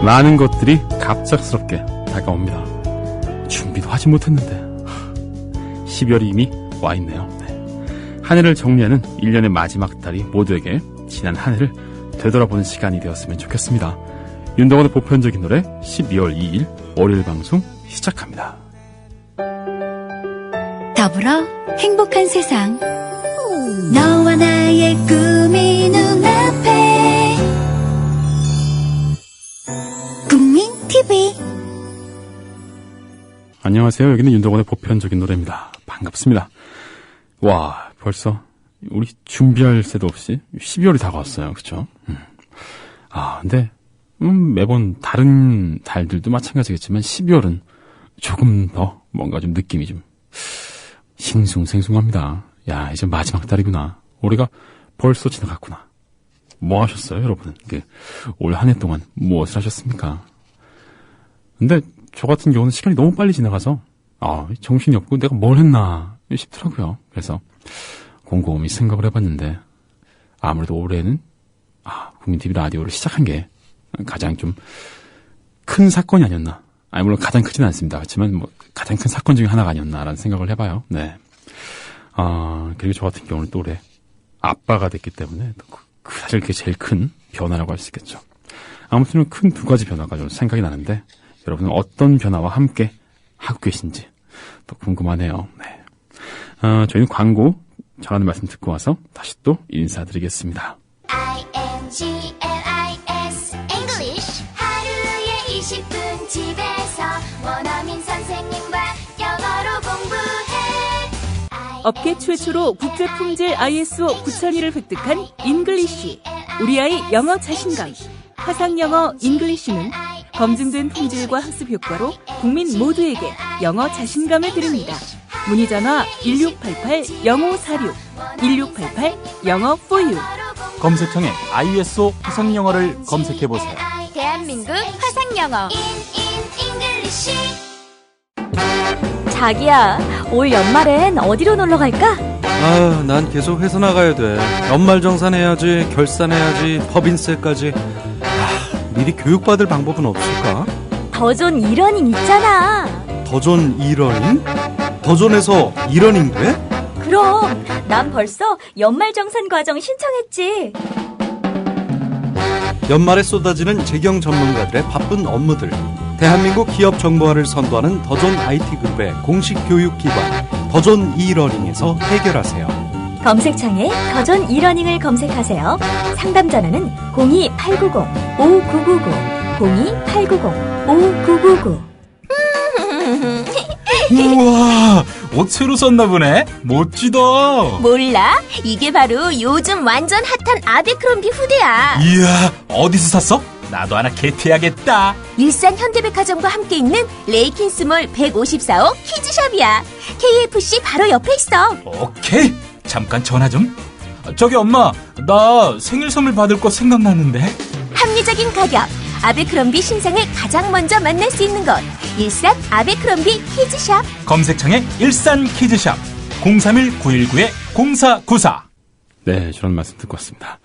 많은 것들이 갑작스럽게 다가옵니다. 준비도 하지 못했는데 12월이 이미 와 있네요. 네. 한 해를 정리하는 1년의 마지막 달이 모두에게 지난 한 해를 되돌아보는 시간이 되었으면 좋겠습니다. 윤동원의 보편적인 노래 12월 2일 월요일 방송 시작합니다. 더불어 행복한 세상, 너와 나의 꿈이 눈앞에. 국민 TV. 안녕하세요. 여기는 윤동원의 보편적인 노래입니다. 반갑습니다. 와, 벌써 우리 준비할 새도 없이 12월이 다가왔어요. 그쵸? 근데 매번 다른 달들도 마찬가지겠지만 12월은 조금 더 뭔가 좀 느낌이 좀 싱숭생숭합니다. 야, 이제 마지막 달이구나. 올해가 벌써 지나갔구나. 뭐 하셨어요, 여러분? 올 한 해 동안 무엇을 하셨습니까? 근데 저 같은 경우는 시간이 너무 빨리 지나가서 정신이 없고 내가 뭘 했나 싶더라고요. 그래서 곰곰이 생각을 해봤는데 아무래도 올해는 국민TV 라디오를 시작한 게 가장 좀 큰 사건이 아니었나. 물론 가장 크지는 않습니다. 그렇지만 가장 큰 사건 중에 하나가 아니었나라는 생각을 해봐요. 네. 그리고 저 같은 경우는 또 올해 아빠가 됐기 때문에 사실 그게 제일 큰 변화라고 할 수 있겠죠. 아무튼 큰 두 가지 변화가 좀 생각이 나는데 여러분은 어떤 변화와 함께 하고 계신지 또 궁금하네요. 네. 저희는 광고 전하는 말씀 듣고 와서 다시 또 인사드리겠습니다. INGLIS English 하루에 20분 집에서 원어민 선생님과 영어로 공부해. 업계 최초로 국제품질 ISO 9001을 획득한 잉글리쉬. 우리 아이 영어 자신감. 화상영어 잉글리쉬는 검증된 품질과 학습 효과로 국민 모두에게 영어 자신감을 드립니다. 문의전화 1688-0546, 1688-영어 for you. 검색창에 ISO 화상영어를 검색해보세요. 대한민국 화상영어 자기야, 올 연말엔 어디로 놀러 갈까? 난 계속 회사 나가야 돼. 연말정산해야지, 결산해야지, 법인세까지. 미리 교육받을 방법은 없을까? 더존 이러닝 있잖아. 더존 이러닝? 더존에서 이러닝 돼? 그럼 난 벌써 연말정산 과정 신청했지. 연말에 쏟아지는 재경 전문가들의 바쁜 업무들. 대한민국 기업 정보화를 선도하는 더존 IT그룹의 공식 교육기관 더존 이러닝에서 해결하세요. 검색창에 더존 이러닝을 검색하세요. 상담 전화는 02-890-5999, 02-890-5999. 우와, 옷 새로 샀나 보네. 멋지다. 몰라? 이게 바로 요즘 완전 핫한 아베크롬비 후드야. 이야, 어디서 샀어? 나도 하나 게트해야겠다. 일산 현대백화점과 함께 있는 레이킨스몰 154호 키즈샵이야. KFC 바로 옆에 있어. 오케이, 잠깐 전화 좀. 저기 엄마, 나 생일 선물 받을 거 생각났는데. 합리적인 가격, 아베크롬비 신상을 가장 먼저 만날 수 있는 곳, 일산 아베크롬비 키즈샵. 검색창에 일산 키즈샵 031-919-0494. 네, 저런 말씀 듣고 왔습니다.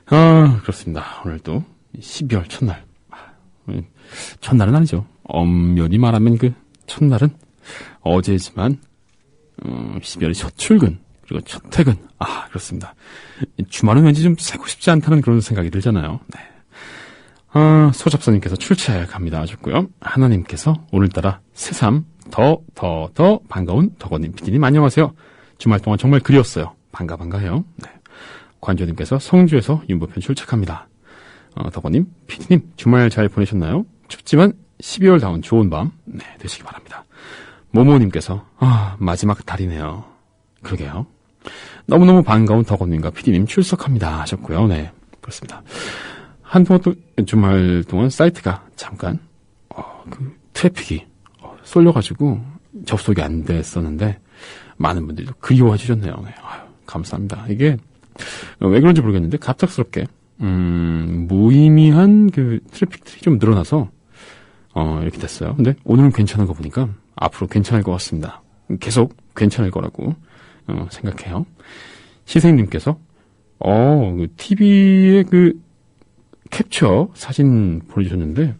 그렇습니다. 오늘도 12월 첫날. 첫날은 아니죠. 엄연히 말하면 첫날은 어제지만 12월의 첫 출근 그리고 첫 퇴근. 그렇습니다. 주말은 왠지 좀 새고 싶지 않다는 그런 생각이 들잖아요. 네. 소잡사님께서 출첵 갑니다 하셨고요. 하나님께서 오늘따라 새삼 더 반가운 덕원님, PD님 안녕하세요. 주말 동안 정말 그리웠어요. 반가해요. 네. 관조님께서 성주에서 윤보편 출첵합니다. 덕원님, PD님 주말 잘 보내셨나요? 춥지만 12월다운 좋은 밤 되시기 바랍니다. 모모님께서 마지막 달이네요. 그러게요. 너무너무 반가운 덕원님과 PD님 출석합니다 하셨고요. 네, 그렇습니다. 한동안 또 주말 동안 사이트가 잠깐 트래픽이 쏠려가지고 접속이 안 됐었는데 많은 분들이 그리워해 주셨네요. 네, 감사합니다. 이게 왜 그런지 모르겠는데 갑작스럽게 무의미한 트래픽들이 좀 늘어나서 이렇게 됐어요. 근데 오늘은 괜찮은 거 보니까 앞으로 괜찮을 것 같습니다. 계속 괜찮을 거라고 생각해요. 시생님께서 TV에 캡처 사진 보내주셨는데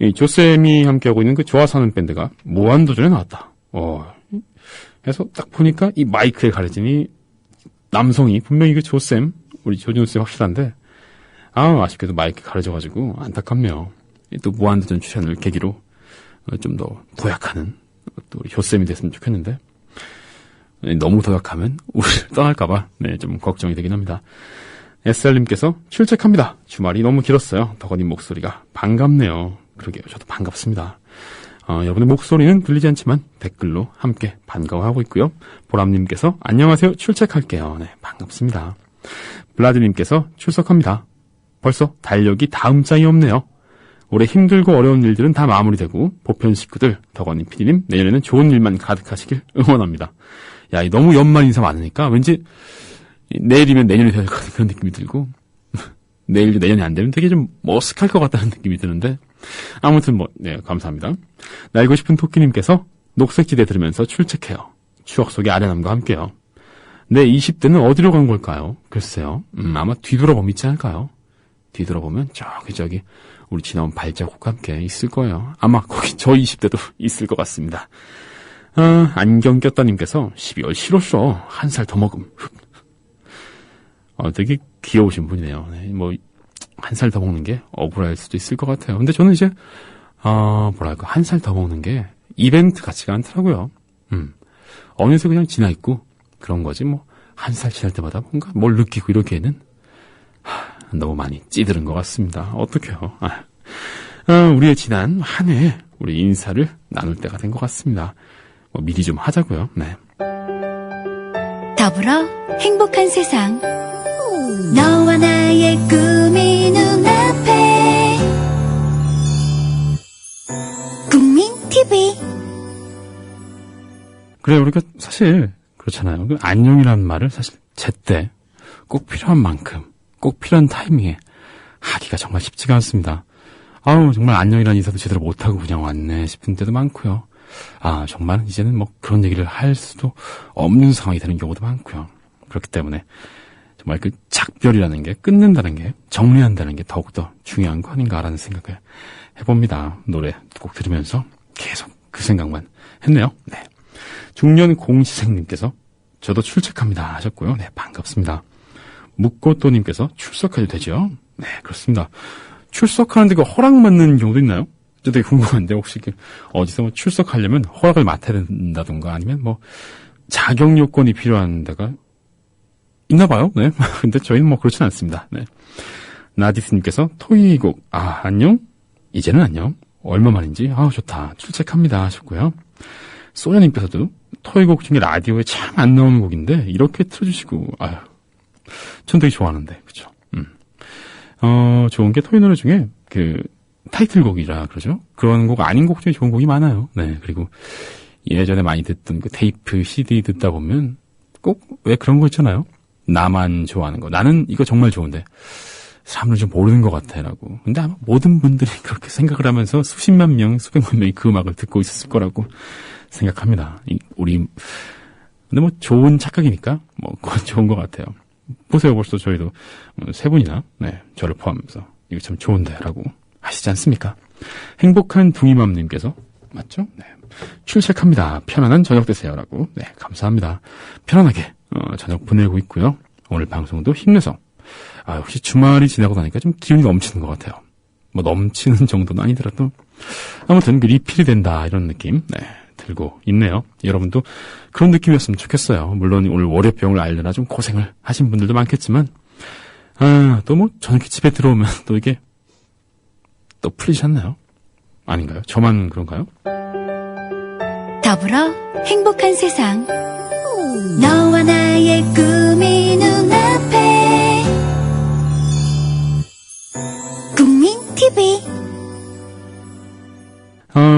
이 조쌤이 함께하고 있는 그 좋아서 하는 밴드가 무한도전에 나왔다. 그래서 딱 보니까 이 마이크에 가려지니 남성이 분명히 그 조쌤, 우리 조준호쌤 확실한데, 아쉽게도 마이크 가려져가지고 안타깝네요. 또 무한도전 출연을 계기로 좀 더 도약하는 또 우리 조쌤이 됐으면 좋겠는데, 너무 도약하면 우리를 떠날까봐, 좀 걱정이 되긴 합니다. SR님께서 출첵합니다. 주말이 너무 길었어요. 덕원님 목소리가 반갑네요. 그러게요. 저도 반갑습니다. 여러분의 목소리는 들리지 않지만 댓글로 함께 반가워하고 있고요. 보람님께서 안녕하세요. 출첵할게요. 네, 반갑습니다. 블라드님께서 출석합니다. 벌써 달력이 다음 장이 없네요. 올해 힘들고 어려운 일들은 다 마무리되고 보편 식구들, 덕원님, PD님 내년에는 좋은 일만 가득하시길 응원합니다. 야, 너무 연말 인사 많으니까 왠지 내일이면 내년이 될 것 같은 그런 느낌이 들고 내일도 내년이 안 되면 되게 좀 머쓱할 것 같다는 느낌이 드는데 아무튼 감사합니다. 날고 싶은 토끼님께서 녹색지대 들으면서 출첵해요. 추억 속의 아련함과 함께요. 내 20대는 어디로 간 걸까요? 글쎄요. 아마 뒤돌아보면 있지 않을까요? 뒤돌아보면 저기 우리 지나온 발자국과 함께 있을 거예요. 아마 거기 저 20대도 있을 것 같습니다. 안경 꼈다님께서 12월 싫었어. 한 살 더 먹음. 되게 귀여우신 분이네요. 한 살 더 먹는 게 억울할 수도 있을 것 같아요. 근데 저는 이제, 한 살 더 먹는 게 이벤트 같지가 않더라고요. 어느새 그냥 지나 있고 그런 거지, 한 살 지날 때마다 뭔가 뭘 느끼고 이러기에는, 너무 많이 찌들은 것 같습니다. 어떡해요. 우리의 지난 한 해, 우리 인사를 나눌 때가 된 것 같습니다. 미리 좀 하자고요. 네. 더불어 행복한 세상. 너와 나의 꿈이 눈앞에. 국민 TV. 그래, 우리가 사실 그렇잖아요. 그 안녕이라는 말을 사실 제때 꼭 필요한 만큼, 꼭 필요한 타이밍에 하기가 정말 쉽지가 않습니다. 정말 안녕이라는 인사도 제대로 못하고 그냥 왔네 싶은 때도 많고요. 정말 이제는 그런 얘기를 할 수도 없는 상황이 되는 경우도 많고요. 그렇기 때문에 정말 그 작별이라는 게, 끊는다는 게, 정리한다는 게 더욱더 중요한 거 아닌가라는 생각을 해봅니다. 노래 곡 들으면서 계속 그 생각만 했네요. 네. 중년 공시생님께서 저도 출첵합니다 하셨고요. 네, 반갑습니다. 묵고또님께서 출석해도 되죠? 네, 그렇습니다. 출석하는데 그 허락받는 경우도 있나요? 저 되게 궁금한데, 혹시 어디서 출석하려면 허락을 맡아야 된다던가 아니면 자격 요건이 필요한 데가 있나 봐요. 네. 근데 저희는 그렇진 않습니다. 네. 나디스님께서 토이곡, 안녕? 이제는 안녕. 얼마만인지, 좋다. 출첵합니다 하셨고요. 소녀님께서도 토이곡 중에 라디오에 참 안 나오는 곡인데, 이렇게 틀어주시고, 전 되게 좋아하는데, 그쵸. 좋은 게 토이 노래 중에, 타이틀곡이라 그러죠? 그런 곡 아닌 곡 중에 좋은 곡이 많아요. 네. 그리고 예전에 많이 듣던 그 테이프, CD 듣다 보면 꼭 왜 그런 거 있잖아요? 나만 좋아하는 거. 나는 이거 정말 좋은데 사람들 좀 모르는 것 같아라고. 근데 아마 모든 분들이 그렇게 생각을 하면서 수십만 명, 수백만 명이 그 음악을 듣고 있었을 거라고 생각합니다. 근데 좋은 착각이니까 그건 좋은 것 같아요. 보세요. 벌써 저희도 세 분이나, 저를 포함해서 이거 참 좋은데라고 하시지 않습니까? 행복한 둥이맘님께서, 맞죠? 네. 출첵합니다. 편안한 저녁 되세요라고. 네, 감사합니다. 편안하게 저녁 보내고 있고요. 오늘 방송도 힘내서, 역시 주말이 지나고 나니까 좀 기운이 넘치는 것 같아요. 넘치는 정도는 아니더라도 아무튼 리필이 된다 이런 느낌 들고 있네요. 여러분도 그런 느낌이었으면 좋겠어요. 물론 오늘 월요병을 앓느라 좀 고생을 하신 분들도 많겠지만 또 저녁에 집에 들어오면 또 이게 또 풀리지 않나요? 아닌가요? 저만 그런가요? 더불어 행복한 세상. 너와 나의 꿈이 눈앞에. 국민 TV.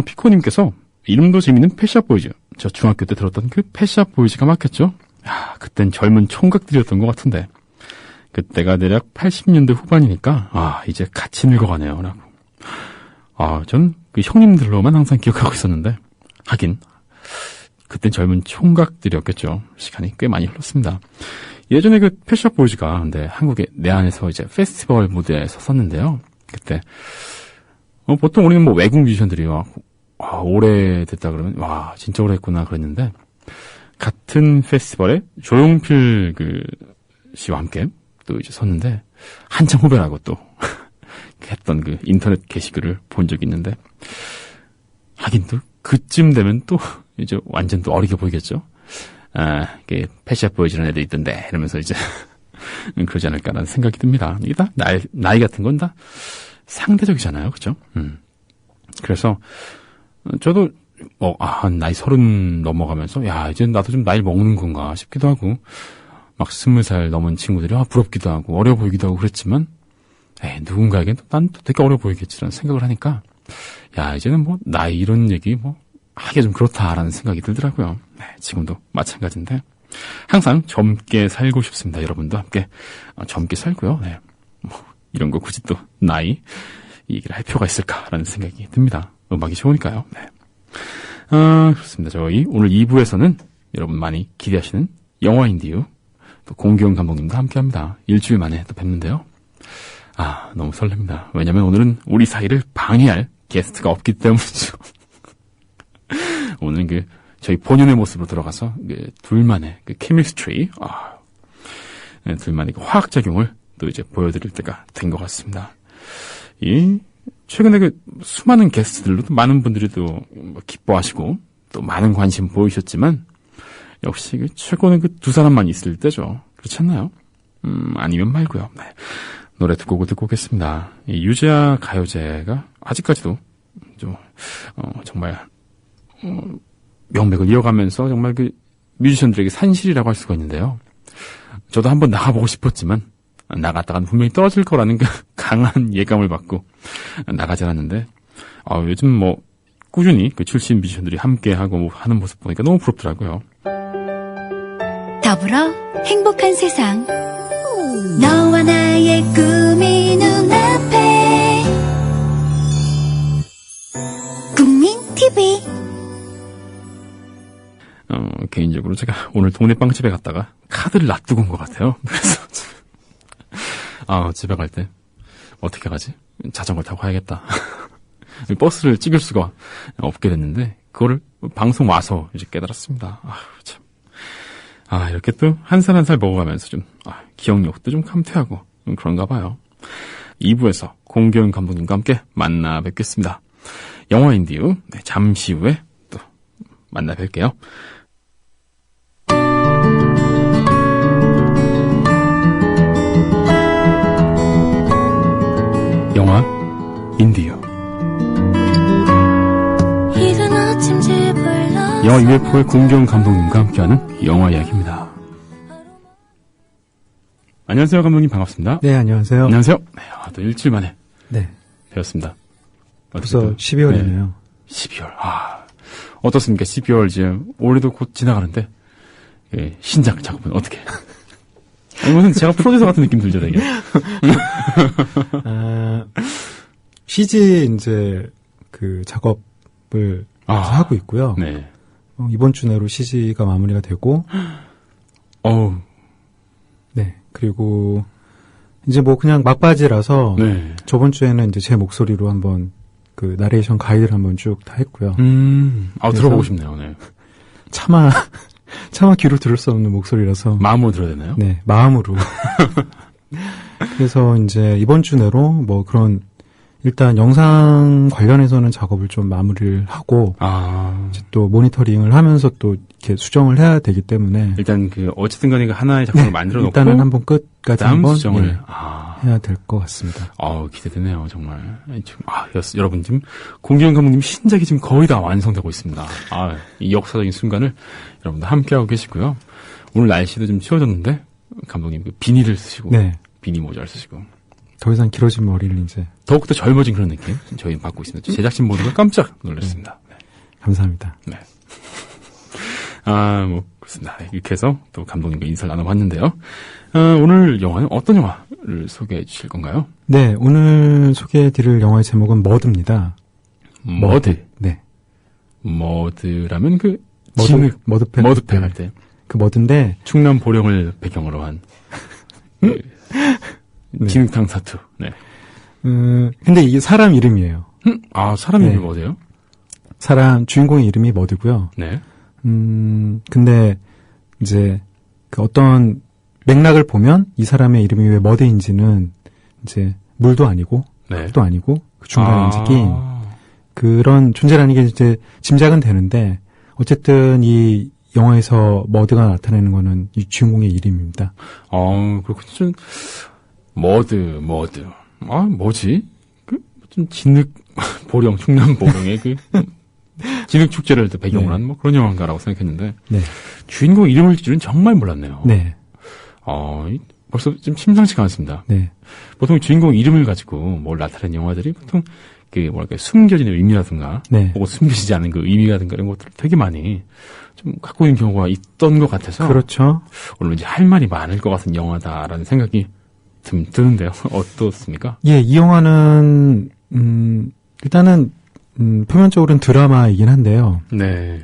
피코님께서 이름도 재밌는 펫샵 보이즈. 저 중학교 때 들었던 그 펫샵 보이즈가 맞겠죠? 그땐 젊은 총각들이었던 것 같은데 그때가 대략 80년대 후반이니까 이제 같이 늙어가네요 라고. 전 그 형님들로만 항상 기억하고 있었는데 하긴 그땐 젊은 총각들이었겠죠. 시간이 꽤 많이 흘렀습니다. 예전에 그 펫샵 보이즈가 근데 한국의 내한에서 이제 페스티벌 무대에 섰었는데요. 그때 보통 우리는 뭐 외국 뮤지션들이 오래됐다 그러면, 와, 진짜 오래 했구나 그랬는데, 같은 페스티벌에 조용필 씨와 함께 또 이제 섰는데, 한참 후배라고 또, 했던 인터넷 게시글을 본 적이 있는데, 하긴 또, 그쯤 되면 또, 이제 완전 또 어리게 보이겠죠? 패시업 보여주는 애들 있던데, 이러면서 이제, 그러지 않을까라는 생각이 듭니다. 이게 다, 나이 같은 건 다 상대적이잖아요. 그죠? 그래서, 저도, 나이 30 넘어가면서, 야, 이제 나도 좀 나이 먹는 건가 싶기도 하고, 막 20살 넘은 친구들이, 부럽기도 하고, 어려 보이기도 하고 그랬지만, 누군가에겐 난 또 되게 어려 보이겠지라는 생각을 하니까, 야, 이제는 뭐, 나이 이런 얘기 하기가 좀 그렇다라는 생각이 들더라고요. 네, 지금도 마찬가지인데, 항상 젊게 살고 싶습니다. 여러분도 함께 젊게 살고요. 네, 이런 거 굳이 또 나이 얘기를 할 필요가 있을까라는 생각이 듭니다. 음악이 좋으니까요. 네. 그렇습니다. 저희 오늘 2부에서는 여러분 많이 기대하시는 영화 인디유 또 공기영 감독님과 함께합니다. 일주일 만에 또 뵙는데요. 너무 설렙니다. 왜냐면 오늘은 우리 사이를 방해할 게스트가 없기 때문이죠. 오늘은 저희 본연의 모습으로 들어가서 둘만의 케미스트리, 둘만의 화학작용을 또 이제 보여드릴 때가 된 것 같습니다. 최근에 수많은 게스트들로도 많은 분들이 또 기뻐하시고 또 많은 관심 보이셨지만 역시 최고는 두 사람만 있을 때죠. 그렇지 않나요? 아니면 말고요. 네. 노래 두 곡을 듣고 오겠습니다. 유재하 가요제가 아직까지도 좀 정말 명맥을 이어가면서 정말 뮤지션들에게 산실이라고 할 수가 있는데요. 저도 한번 나가보고 싶었지만 나갔다가는 분명히 떨어질 거라는 강한 예감을 받고 나가지 않았는데 요즘 꾸준히 출신 뮤지션들이 함께하고 하는 모습 보니까 너무 부럽더라고요. 더불어 행복한 세상 너와 나의 꿈이 눈앞에 국민 TV 개인적으로 제가 오늘 동네 빵집에 갔다가 카드를 놔두고 온 것 같아요. 그래서 집에 갈 때 어떻게 가지? 자전거 타고 가야겠다. 버스를 찍을 수가 없게 됐는데 그거를 방송 와서 이제 깨달았습니다. 참. 이렇게 또 한 살 한 살 먹어가면서 좀 기억력도 좀 감퇴하고 그런가 봐요. 2부에서 공기영 감독님과 함께 만나 뵙겠습니다. 영화 인디유 잠시 후에 또 만나 뵐게요. 영화 인디유 영화 UFO의 공기영 감독님과 함께하는 영화 이야기입니다. 안녕하세요, 감독님. 반갑습니다. 네, 안녕하세요. 안녕하세요. 네, 또 일주일 만에 뵈었습니다. 벌써 12월이네요. 12월. 어떻습니까? 12월 이제 올해도 곧 지나가는데 신작 작품은 어떻게? 무슨 제가 프로듀서 같은 느낌 들죠, 되게. CG 이제 작업을 하고 있고요. 네. 이번 주 내로 CG가 마무리가 되고, 네. 그리고 이제 그냥 막바지라서 저번 주에는 이제 제 목소리로 한번 나레이션 가이드를 한번 쭉 다 했고요. 들어보고 싶네요. 네. 차마 귀로 들을 수 없는 목소리라서 마음으로 들어야 되나요? 네, 마음으로. 그래서 이제 이번 주 내로 그런 일단 영상 관련해서는 작업을 좀 마무리를 하고 이제 또 모니터링을 하면서 또 이렇게 수정을 해야 되기 때문에 일단 어쨌든 간에 하나의 작품을 만들어 놓고 일단은 한번 끝까지 한번 수정을 해야 될 것 같습니다. 기대되네요, 정말. 여러분 지금 공기영 감독님 신작이 지금 거의 다 완성되고 있습니다. 이 역사적인 순간을 여러분들 함께하고 계시고요. 오늘 날씨도 좀 추워졌는데 감독님 비니를 쓰시고 비니 모자를 쓰시고 더 이상 길어진 머리를 이제 더욱더 젊어진 그런 느낌 저희는 받고 있습니다. 제작진 모두가 깜짝 놀랐습니다. 네. 감사합니다. 네. 그렇습니다. 이렇게 해서 또 감독님과 인사를 나눠봤는데요. 오늘 영화는 어떤 영화를 소개해 주실 건가요? 네, 오늘 소개해드릴 영화의 제목은 머드입니다. 머드? 네. 머드라면 머드팩 할 때. 머드인데 충남 보령을 배경으로 한 진흙탕 사투. 네. 근데 이게 사람 이름이에요. 사람 네. 이름이 뭐예요? 사람 주인공의 이름이 머드고요. 네. 근데 이제 그 어떤 맥락을 보면 이 사람의 이름이 왜 머드인지는 이제 물도 아니고 네. 흙도 아니고 그 중간에 이제 끼인 그런 존재라는 게 이제 짐작은 되는데 어쨌든 이 영화에서 머드가 나타내는 거는 이 주인공의 이름입니다. 그렇군요. 머드. 뭐지? 좀 진흙, 보령, 충남 보령의 진흙 축제를 배경으로 한 뭐 그런 영화인가라고 생각했는데. 네. 주인공 이름을 줄은 정말 몰랐네요. 네. 벌써 좀 심상치가 않습니다. 네. 보통 주인공 이름을 가지고 뭘 나타내는 영화들이 보통 숨겨진 의미라든가, 네. 혹은 숨겨지지 않은 그 의미라든가 이런 것들을 되게 많이 좀 갖고 있는 경우가 있던 것 같아서. 그렇죠. 오늘 이제 할 말이 많을 것 같은 영화다라는 생각이 드는데요. 어떻습니까? 예, 이 영화는, 일단은, 표면적으로는 드라마이긴 한데요. 네.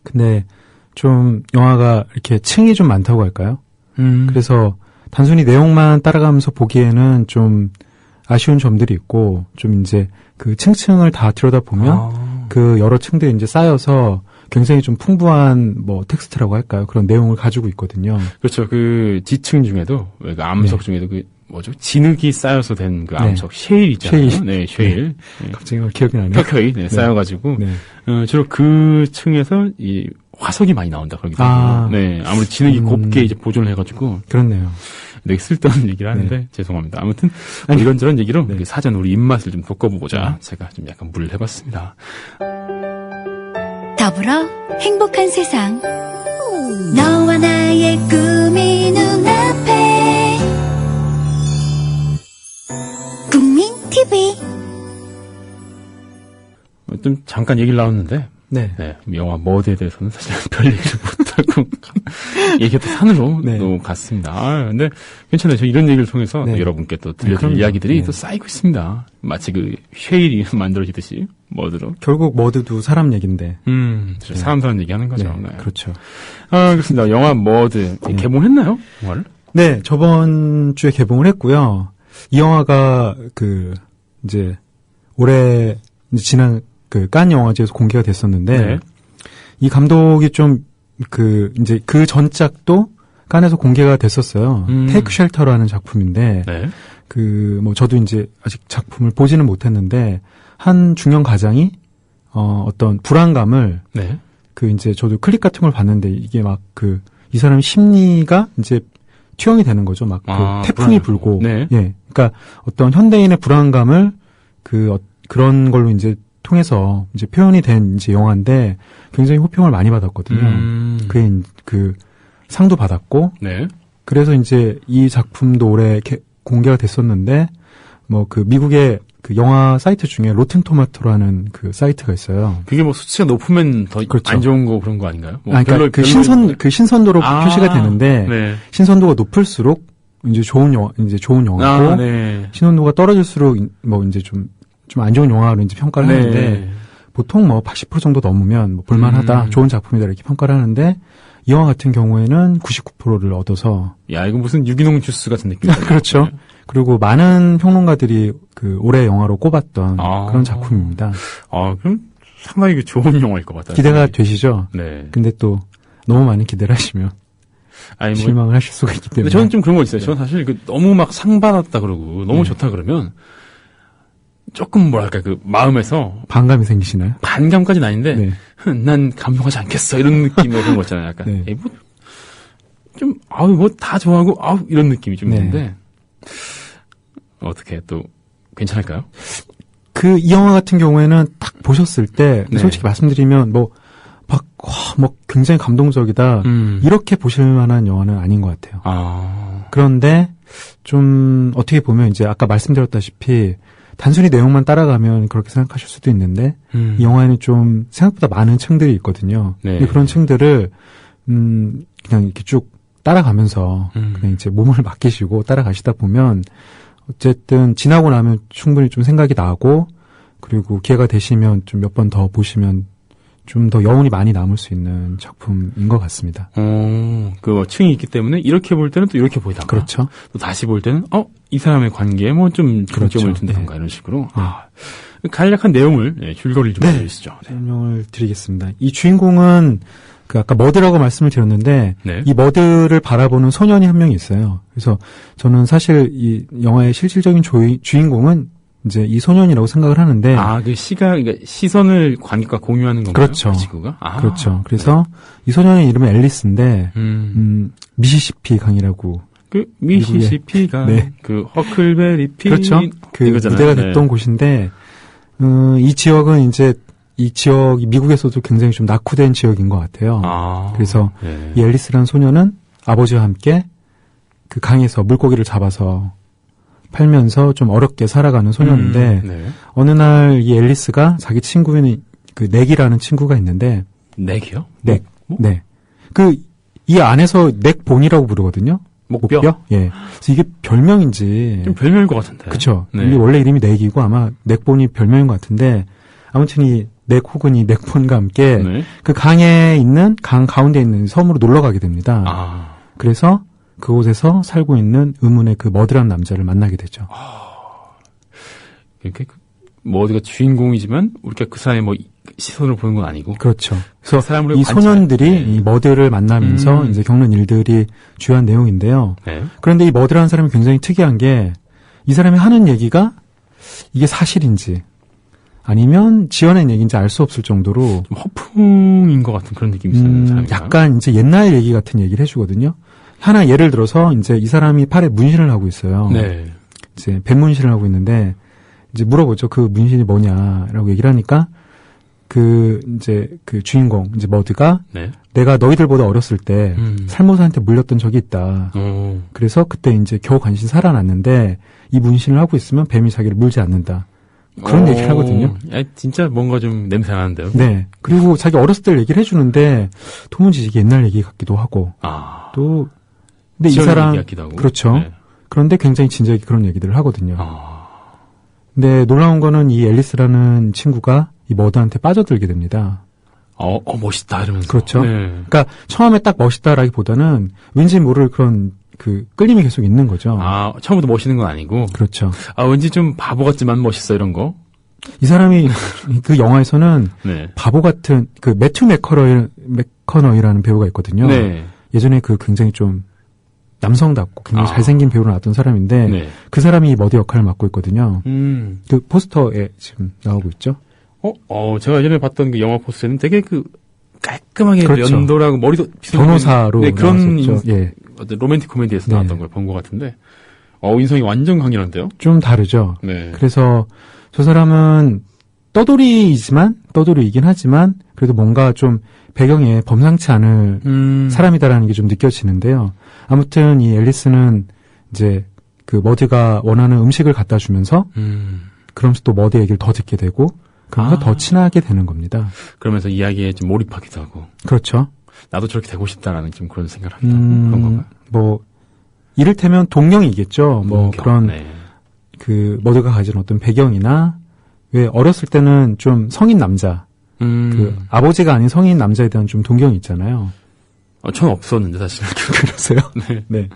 근데 좀 영화가 이렇게 층이 좀 많다고 할까요? 그래서 단순히 내용만 따라가면서 보기에는 좀 아쉬운 점들이 있고, 좀 이제 그 층층을 다 들여다보면 그 여러 층들이 이제 쌓여서 굉장히 좀 풍부한 뭐 텍스트라고 할까요? 그런 내용을 가지고 있거든요. 그렇죠. 그 지층 중에도, 그 암석 중에도 진흙이 쌓여서 된 그 암석, 쉐일 있잖아요. 쉐일. 네, 쉐일. 네. 갑자기 기억이 나네요. 켜켜이, 쌓여가지고, 네. 주로 그 층에서 이 화석이 많이 나온다, 그러기 때문에. 네, 아무래도 진흙이 곱게 이제 보존을 해가지고. 그렇네요. 되게 쓸데없는 얘기를 하는데, 죄송합니다. 아무튼, 이런저런 얘기로 사전 우리 입맛을 좀 돋궈보고자 제가 좀 약간 물을 해봤습니다. 더불어 행복한 세상. 너와 나의 꿈이 눈앞에. 국민 TV. 좀 잠깐 얘기를 나눴는데, 네. 영화 머드에 대해서는 사실 별 얘기를 못하고, 얘기가 또 산으로 또 갔습니다. 근데 괜찮아요. 저 이런 얘기를 통해서 또 여러분께 또 들려드릴 이야기들이 또 쌓이고 있습니다. 마치 그 쉐일이 만들어지듯이, 머드로. 결국 머드도 사람 얘기인데. 사람 얘기하는 거죠. 네. 그렇죠. 그렇습니다. 영화 머드. 개봉했나요? 영화를? 네, 저번 주에 개봉을 했고요. 이 영화가 이제 올해 지난 칸 영화제에서 공개가 됐었는데 이 감독이 좀 이제 그 전작도 칸에서 공개가 됐었어요. 테이크 쉘터라는 작품인데 저도 이제 아직 작품을 보지는 못했는데 한 중년 가장이 어떤 불안감을 이제 저도 클립 같은 걸 봤는데 이게 이 사람 심리가 이제 투영이 되는 거죠. 태풍이 불고. 예. 그러니까 어떤 현대인의 불안감을 그런 걸로 이제 통해서 이제 표현이 된 이제 영화인데 굉장히 호평을 많이 받았거든요. 그게 상도 받았고. 그래서 이제 이 작품도 올해 공개가 됐었는데 미국의 영화 사이트 중에 로튼 토마토라는 사이트가 있어요. 그게 수치가 높으면 더 안 좋은 거 그런 거 아닌가요? 그러니까 신선도로 표시가 되는데 신선도가 높을수록 이제 좋은 영화고 신선도가 떨어질수록 이제 좀 안 좋은 영화로 이제 평가를 하는데 보통 80% 정도 넘으면 볼만하다, 좋은 작품이다 이렇게 평가를 하는데 이 영화 같은 경우에는 99%를 얻어서 이거 무슨 유기농 주스 같은 느낌이에요. 그렇죠. 그리고 많은 평론가들이 올해 영화로 꼽았던 그런 작품입니다. 그럼 상당히 좋은 영화일 것 같아요. 기대가 되시죠? 네. 근데 또 너무 많이 기대를 하시면 실망을 하실 수가 있기 때문에. 저는 좀 그런 거 있어요. 저는 사실 너무 상 받았다 그러고 너무 좋다 그러면 조금 마음에서 반감이 생기시나요? 반감까지는 아닌데 난 감동하지 않겠어 이런 느낌의 그런 거 있잖아요. 약간 다 좋아하고 이런 느낌이 좀 있는데 어떻게 또 괜찮을까요? 이 영화 같은 경우에는 딱 보셨을 때 솔직히 말씀드리면 굉장히 감동적이다 이렇게 보실 만한 영화는 아닌 것 같아요. 그런데 좀 어떻게 보면 이제 아까 말씀드렸다시피 단순히 내용만 따라가면 그렇게 생각하실 수도 있는데 이 영화에는 좀 생각보다 많은 층들이 있거든요. 근데 그런 층들을 그냥 이렇게 쭉 따라가면서 그냥 이제 몸을 맡기시고 따라가시다 보면 어쨌든 지나고 나면 충분히 좀 생각이 나고 그리고 기회가 되시면 좀 몇 번 더 보시면 좀 더 여운이 많이 남을 수 있는 작품인 것 같습니다. 그 층이 있기 때문에 이렇게 볼 때는 또 이렇게 보이다가. 그렇죠. 또 다시 볼 때는, 이 사람의 관계에 뭐 좀 중점을 그렇죠. 둔다던가 네. 이런 식으로. 간략한 내용을, 줄거리를 좀 알려주시죠. 네. 설명을 드리겠습니다. 이 주인공은 그 아까 머드라고 말씀을 드렸는데 네. 이 머드를 바라보는 소년이 한 명이 있어요. 그래서 저는 사실 이 영화의 실질적인 주인공은 이제 이 소년이라고 생각을 하는데 그러니까 시선을 관객과 공유하는 건가요? 그렇죠. 그 친구가? 그렇죠. 그래서 이 소년의 이름은 앨리스인데 미시시피 강이라고 그 미시시피가 네. 그 허클베리 피 그렇죠. 그 이거잖아요. 무대가 네. 됐던 곳인데 이 지역은 이제 이 지역이 미국에서도 굉장히 좀 낙후된 지역인 것 같아요. 그래서 네. 이 앨리스라는 소녀는 아버지와 함께 그 강에서 물고기를 잡아서 팔면서 좀 어렵게 살아가는 소녀인데 네. 어느 날 이 앨리스가 자기 친구인 그 넥이라는 친구가 있는데 넥이요? 넥. 뭐? 네. 그 이 안에서 넥본이라고 부르거든요. 목뼈? 예. 그래서 이게 별명인지 좀 별명일 것 같은데. 그렇죠. 네. 이게 원래 이름이 넥이고 아마 넥본이 별명인 것 같은데 아무튼 이 넥 혹은 이 넥본과 함께 네. 그 강에 있는 강 가운데 있는 섬으로 놀러 가게 됩니다. 그래서 그곳에서 살고 있는 의문의 그 머드라는 남자를 만나게 되죠. 이렇게 머드가 주인공이지만 우리가 그 사람의 뭐 시선을 보는 건 아니고. 그렇죠. 그래서 사람을 이 관찰. 소년들이 네. 이 머드를 만나면서 이제 겪는 일들이 주요한 내용인데요. 네. 그런데 이 머드라는 사람이 굉장히 특이한 게 이 사람이 하는 얘기가 이게 사실인지 아니면 지어낸 얘기인지 알 수 없을 정도로 좀 허풍인 것 같은 그런 느낌이 있는 사람이 약간 이제 옛날 얘기 같은 얘기를 해주거든요. 하나 예를 들어서 이제 이 사람이 팔에 문신을 하고 있어요. 네. 이제 뱀문신을 하고 있는데 이제 물어보죠. 그 문신이 뭐냐라고 얘기를 하니까 그 이제 그 주인공 이제 머드가 네. 내가 너희들보다 어렸을 때 살모사한테 물렸던 적이 있다. 그래서 그때 이제 겨우 간신히 살아났는데 이 문신을 하고 있으면 뱀이 자기를 물지 않는다. 그런 얘기를 하거든요. 진짜 뭔가 좀 냄새 나는데요. 네. 그리고 자기 어렸을 때 얘기를 해주는데 도무지 이게 옛날 얘기 같기도 하고 또 근데 이 사람 얘기 같기도 하고. 그렇죠. 네. 그런데 굉장히 진지하게 그런 얘기들을 하거든요. 근데 놀라운 거는 이 앨리스라는 친구가 이 머드한테 빠져들게 됩니다. 멋있다 이러면서. 그렇죠. 네. 그러니까 처음에 딱 멋있다라기보다는 왠지 모를 그런 그 끌림이 계속 있는 거죠. 처음부터 멋있는 건 아니고. 그렇죠. 왠지 좀 바보 같지만 멋있어 이런 거. 이 사람이 그 영화에서는 네. 바보 같은 그 매튜 맥커너이라는 배우가 있거든요. 네. 예전에 그 굉장히 좀 남성답고 굉장히 잘생긴 배우로 나왔던 사람인데 네. 그 사람이 이 머드 역할을 맡고 있거든요. 그 포스터에 지금 나오고 있죠. 제가 예전에 봤던 그 영화 포스터에는 되게 그 깔끔하게 그렇죠. 연도라고 머리도 변호사로 네, 그런 예. 어떤 로맨틱 코미디에서 네. 나왔던 걸 본 것 같은데 인성이 완전 강렬한데요. 좀 다르죠. 네. 그래서 저 사람은 떠돌이이긴 하지만 그래도 뭔가 좀 배경에 범상치 않을 사람이다라는 게 좀 느껴지는데요. 아무튼 이 앨리스는 이제 그 머드가 원하는 음식을 갖다 주면서 그러면서 또 머드 얘기를 더 듣게 되고 그러면서 더 친하게 되는 겁니다. 그러면서 이야기에 좀 몰입하기도 하고. 그렇죠. 나도 저렇게 되고 싶다라는 좀 그런 생각을 하기도 하고 그런 건가요? 뭐 이를테면 동경이겠죠. 뭐 그런 네. 그 머드가 가진 어떤 배경이나 왜 어렸을 때는 좀 성인 남자 그 아버지가 아닌 성인 남자에 대한 좀 동경이 있잖아요. 전 없었는데 사실. 그러세요? 네. 네.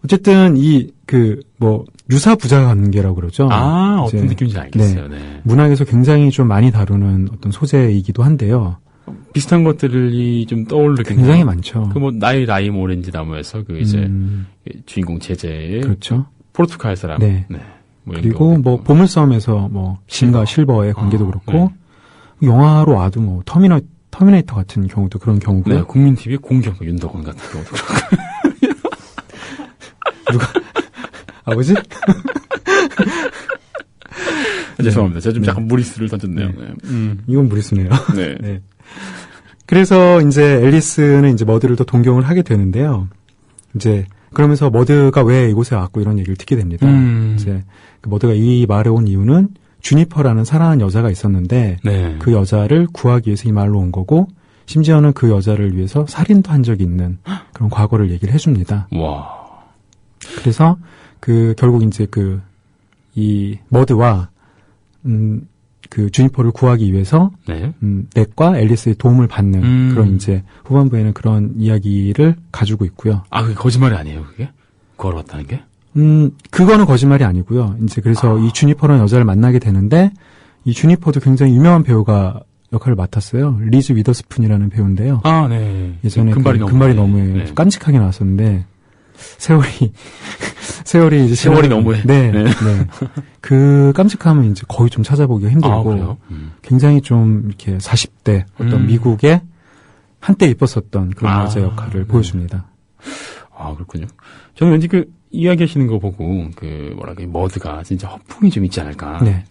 어쨌든 이 그 뭐 유사 부자 관계라고 그러죠. 어떤 느낌인지 알겠어요. 네. 문학에서 굉장히 좀 많이 다루는 어떤 소재이기도 한데요. 비슷한 것들이 좀 떠오르겠네요. 굉장히 많죠. 그 뭐 나의 라임 오렌지 나무에서 그 이제 주인공 제제의 그렇죠. 포르투갈 사람. 네. 뭐 이런 그리고 경우도 뭐 있고. 보물섬에서 뭐 신과 실버의 관계도 그렇고 영화로 와도 뭐 터미네이터 같은 경우도 그런 경우고요. 네, 국민 TV 공격 윤덕원 같은 경우도 그렇고. 누가 아버지? 죄송합니다. 제가 좀 약간 무리수를 던졌네요. 네. 이건 무리수네요. 네. 네. 그래서 이제 앨리스는 이제 머드를 더 동경을 하게 되는데요. 이제 그러면서 머드가 왜 이곳에 왔고 이런 얘기를 듣게 됩니다. 이제 그 머드가 이 마을에 온 이유는 주니퍼라는 사랑하는 여자가 있었는데 네. 그 여자를 구하기 위해서 이 마을로 온 거고 심지어는 그 여자를 위해서 살인도 한 적이 있는 그런 과거를 얘기를 해줍니다. 와. 그래서 그 결국 이제 이 머드와 그 주니퍼를 구하기 위해서 네. 넥과 앨리스의 도움을 받는 그런 이제 후반부에는 그런 이야기를 가지고 있고요. 아, 그게 거짓말이 아니에요, 그게? 구하러 갔다는 게? 그거는 거짓말이 아니고요. 이제 그래서 이 주니퍼라는 여자를 만나게 되는데 이 주니퍼도 굉장히 유명한 배우가 역할을 맡았어요. 리즈 위더스푼이라는 배우인데요. 아, 네. 예전에 금발이 그 너무. 금발이 너무해 네. 깜찍하게 나왔었는데 세월이 이제 세월이 너무해. 네, 네. 그 깜찍함은 이제 거의 좀 찾아보기가 아, 힘들고 그래요? 굉장히 좀 이렇게 40대 어떤 미국의 한때 이뻤었던 그런 여자 역할을 보여줍니다. 아, 그렇군요. 저는 왠지 그 이야기하시는 거 보고 그 뭐랄까 머드가 진짜 허풍이 좀 있지 않을까. 네.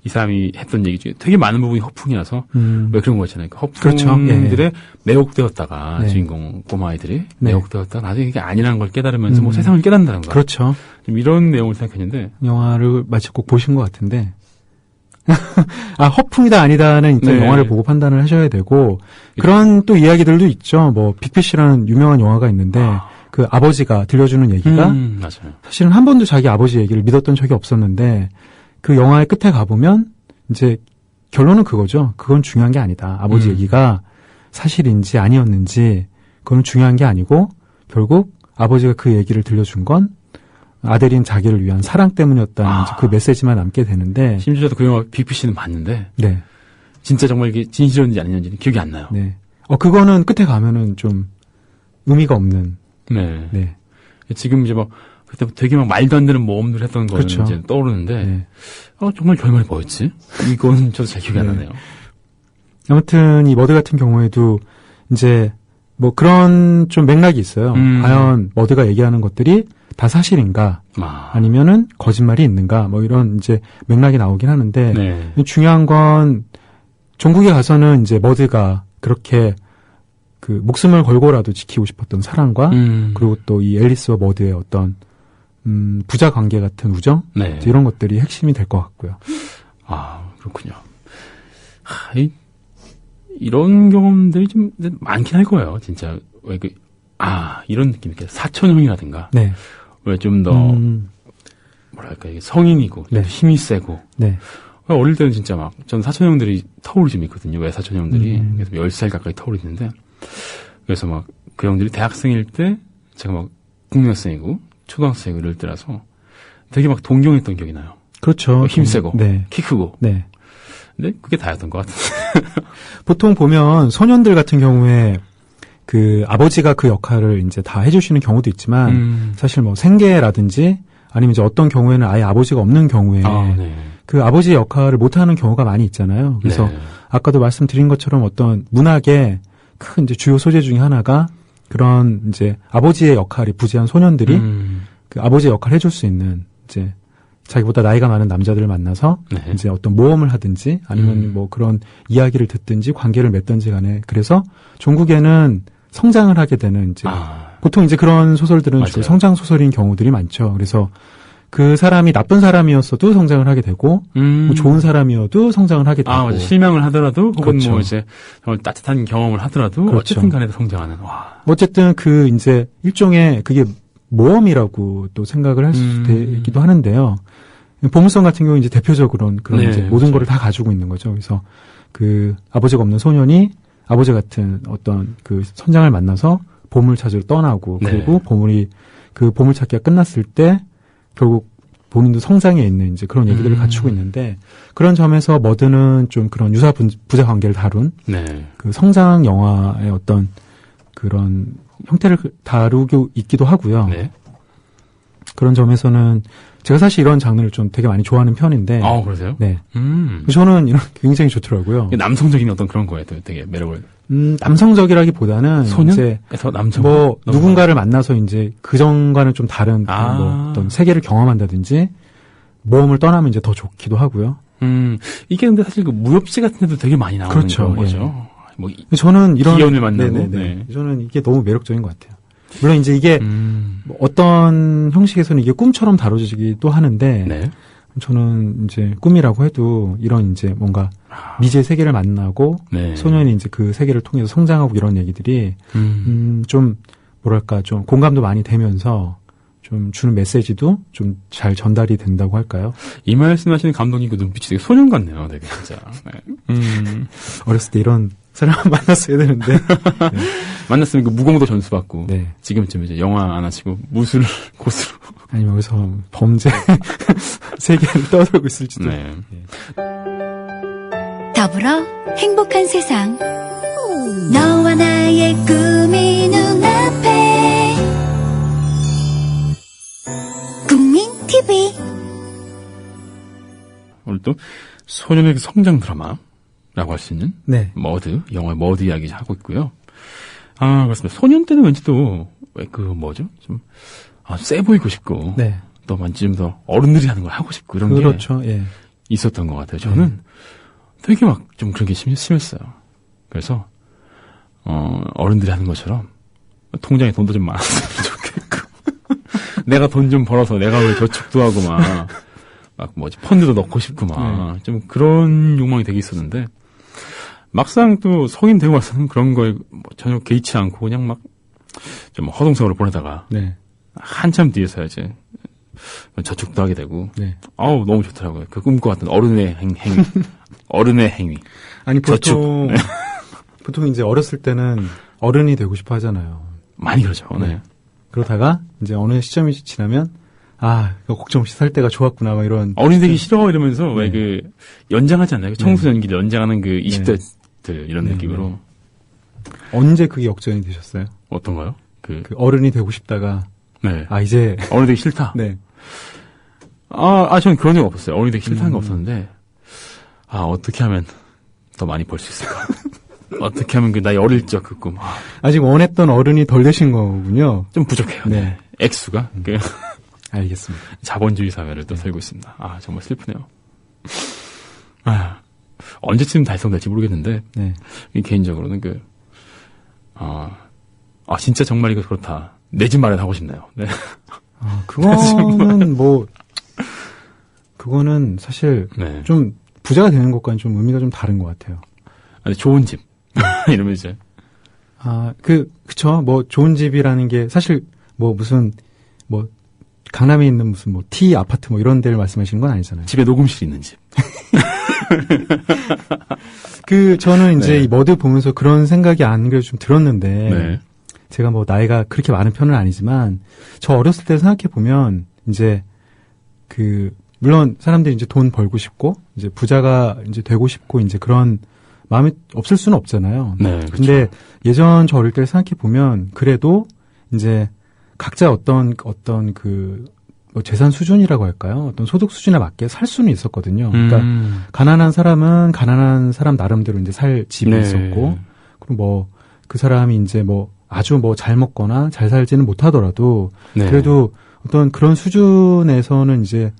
이 사람이 했던 얘기 중에 되게 많은 부분이 허풍이라서 왜 그런 거 있잖아요. 그 그렇죠. 허풍들에 예. 매혹되었다가 네. 주인공 꼬마 아이들이 네. 매혹되었다가 나중에 이게 아니라는 걸 깨달으면서 뭐 세상을 깨닫는다던가. 그렇죠. 좀 이런 내용을 생각했는데 영화를 마치 꼭 보신 것 같은데. 아, 허풍이다 아니다는 일단 네. 영화를 보고 판단을 하셔야 되고 그런 또 이야기들도 있죠. 뭐 빅피쉬라는 유명한 영화가 있는데 그 아버지가 들려주는 얘기가 맞아요. 사실은 한 번도 자기 아버지 얘기를 믿었던 적이 없었는데 그 영화의 끝에 가보면 이제 결론은 그거죠. 그건 중요한 게 아니다. 아버지 얘기가 사실인지 아니었는지 그건 중요한 게 아니고 결국 아버지가 그 얘기를 들려준 건 아들인 자기를 위한 사랑 때문이었다는 이제 그 메시지만 남게 되는데 심지어 저도 그 영화 빅피쉬는 봤는데 네. 진짜 정말 이게 진실이었는지 아니었는지는 기억이 안 나요. 네. 그거는 끝에 가면은 좀 의미가 없는. 네. 네. 지금 이제 막 그때 되게 막 말도 안 되는 모험들 했던 거는 그렇죠. 이제 떠오르는데 네. 정말 결말이 뭐였지? 이건 저도 잘 기억이 안 나네요. 아무튼 이 머드 같은 경우에도 이제 뭐 그런 좀 맥락이 있어요. 과연 머드가 얘기하는 것들이 다 사실인가 아니면은 거짓말이 있는가 뭐 이런 이제 맥락이 나오긴 하는데 네. 중요한 건 종국에 가서는 이제 머드가 그렇게 그 목숨을 걸고라도 지키고 싶었던 사랑과 그리고 또 이 앨리스와 머드의 어떤 부자 관계 같은 우정 네. 이런 것들이 핵심이 될 것 같고요. 아, 그렇군요. 이런 경험들이 좀 많긴 할 거예요. 진짜 왜 이런 느낌 이렇게 사촌형이라든가 네. 왜 좀 더 뭐랄까 이게 성인이고 네. 힘이 세고 네. 어릴 때는 진짜 막 전 사촌형들이 터울이 좀 있거든요. 왜 사촌형들이 그래서 10살 가까이 터울이 있는데 그래서 막 그 형들이 대학생일 때 제가 막 국민학생이고 초등학생이고 이럴 때라서 되게 막 동경했던 기억이 나요. 그렇죠. 힘 세고 네. 키 크고. 네. 근데 그게 다였던 것 같은데. 보통 보면 소년들 같은 경우에 그 아버지가 그 역할을 이제 다 해주시는 경우도 있지만 사실 뭐 생계라든지 아니면 이제 어떤 경우에는 아예 아버지가 없는 경우에 네. 그 아버지의 역할을 못하는 경우가 많이 있잖아요. 그래서 네. 아까도 말씀드린 것처럼 어떤 문학의 큰 이제 주요 소재 중에 하나가 그런 이제 아버지의 역할이 부재한 소년들이 그 아버지의 역할을 해줄 수 있는 이제 자기보다 나이가 많은 남자들을 만나서 네. 이제 어떤 모험을 하든지 아니면 뭐 그런 이야기를 듣든지 관계를 맺든지 간에 그래서 종국에는 성장을 하게 되는 이제 보통 이제 그런 소설들은 주로 맞아요. 성장 소설인 경우들이 많죠. 그래서 그 사람이 나쁜 사람이었어도 성장을 하게 되고 뭐 좋은 사람이어도 성장을 하게 되고 맞아. 실망을 하더라도 혹은 그렇죠. 뭐 이제 정말 따뜻한 경험을 하더라도 그렇죠. 어쨌든 간에 성장하는. 와. 어쨌든 그 이제 일종의 그게 모험이라고 또 생각을 할 수 되기도 하는데요. 보물섬 같은 경우 이제 대표적으로는 그런 네, 이제 모든 거를 다 가지고 있는 거죠. 그래서 그 아버지가 없는 소년이 아버지 같은 어떤 그 선장을 만나서 보물 찾으러 떠나고 네. 그리고 보물이 그 보물 찾기가 끝났을 때 결국 본인도 성장해 있는 이제 그런 얘기들을 갖추고 있는데 그런 점에서 머드는 좀 그런 유사 부자 관계를 다룬 네. 그 성장 영화의 어떤 그런 형태를 다루고 있기도 하고요. 네. 그런 점에서는 제가 사실 이런 장르를 좀 되게 많이 좋아하는 편인데. 그러세요? 네. 저는 이런 게 굉장히 좋더라고요. 남성적인 어떤 그런 거에 되게 매력을. 남성적이라기보다는 소년에서 남성. 뭐 누군가를 만나서 이제 그전과는 좀 다른 뭐 어떤 세계를 경험한다든지 모험을 떠나면 이제 더 좋기도 하고요. 이게 근데 사실 그 무협지 같은 데도 되게 많이 나오는 그렇죠. 그런 거죠. 예. 뭐 저는 이런 기연을 만나고. 네네네. 네. 저는 이게 너무 매력적인 것 같아요. 물론 이제 이게 뭐 어떤 형식에서는 이게 꿈처럼 다뤄지기도 하는데 네. 저는 이제 꿈이라고 해도 이런 이제 뭔가 미지의 세계를 만나고 네. 소년이 이제 그 세계를 통해서 성장하고 이런 얘기들이 좀 뭐랄까 좀 공감도 많이 되면서 좀 주는 메시지도 좀 잘 전달이 된다고 할까요? 이 말씀하시는 감독님 그 눈빛이 되게 소년 같네요, 되게 진짜. 네. 어렸을 때 이런 사람 만났어야 되는데. 네. 만났으면 그 무공도 전수받고. 네. 지금쯤 이제 영화 안 하시고 무술 고수로. 아니면 여기서 범죄 세계를 떠돌고 있을지도. 네. 더불어 행복한 세상. 너와 나의 꿈이 눈앞에. 국민 TV. 오늘 또 소년의 성장 드라마라고 할 수 있는 네. 머드, 영화 머드 이야기 하고 있고요. 아, 그렇습니다. 소년 때는 왠지 또, 세 보이고 싶고. 네. 또 좀 더 어른들이 하는 걸 하고 싶고, 이런 그렇죠. 게 예. 있었던 것 같아요. 저는 되게 막 좀 그런 게 심했어요. 그래서, 어른들이 하는 것처럼 통장에 돈도 좀 많았으면 좋겠고. 내가 돈 좀 벌어서 내가 왜 저축도 하고 펀드도 넣고 싶고 좀 그런 욕망이 되게 있었는데, 막상 또 성인 되고 와서는 그런 거에 전혀 개의치 않고 그냥 좀 허송세월을 보내다가 네. 한참 뒤에서 이제 저축도 하게 되고 너무 좋더라고요. 그 꿈꿔왔던 어른의 행위. 어른의 행위. 아니 저축. 보통 이제 어렸을 때는 어른이 되고 싶어 하잖아요. 많이 그러죠. 네. 그러다가 이제 어느 시점이 지나면 이거 걱정 없이 살 때가 좋았구나, 이런. 어른이 되기 싫어, 이러면서, 연장하지 않나요? 청소 연기를 연장하는 20대들, 이런 느낌으로. 언제 그게 역전이 되셨어요? 어떤가요? 그 어른이 되고 싶다가. 네. 이제. 어른이 되기 싫다? 네. 저는 그런 적 없었어요. 어른이 되기 싫다는 거 없었는데, 어떻게 하면 더 많이 벌 수 있을까? 어떻게 하면 나의 어릴 적 그 꿈. 아직 원했던 어른이 덜 되신 거군요. 좀 부족해요. 네. 액수가. 알겠습니다. 자본주의 사회를 또 살고 있습니다. 정말 슬프네요. 언제쯤 달성될지 모르겠는데, 개인적으로는 진짜 정말 이거 그렇다. 내 집 마련하고 싶네요. 네. 그거는 사실 좀 부자가 되는 것과는 좀 의미가 좀 다른 것 같아요. 좋은 집. 이러면 이제. 그쵸. 좋은 집이라는 게 사실 강남에 있는 무슨 T 아파트 이런 데를 말씀하시는 건 아니잖아요. 집에 녹음실 있는 집. 저는 이제 이 머드 보면서 그런 생각이 안 그래도 좀 들었는데, 제가 나이가 그렇게 많은 편은 아니지만, 저 어렸을 때 생각해 보면, 이제, 물론 사람들이 이제 돈 벌고 싶고, 이제 부자가 이제 되고 싶고, 이제 그런 마음이 없을 수는 없잖아요. 네. 그렇죠. 근데 예전 저 어릴 때 생각해 보면, 그래도 이제 각자 어떤 재산 수준이라고 할까요? 어떤 소득 수준에 맞게 살 수는 있었거든요. 그러니까 가난한 사람은 가난한 사람 나름대로 이제 살 집이 있었고, 그리고 그 사람이 이제 아주 잘 먹거나 잘 살지는 못하더라도 그래도 어떤 그런 수준에서는 이제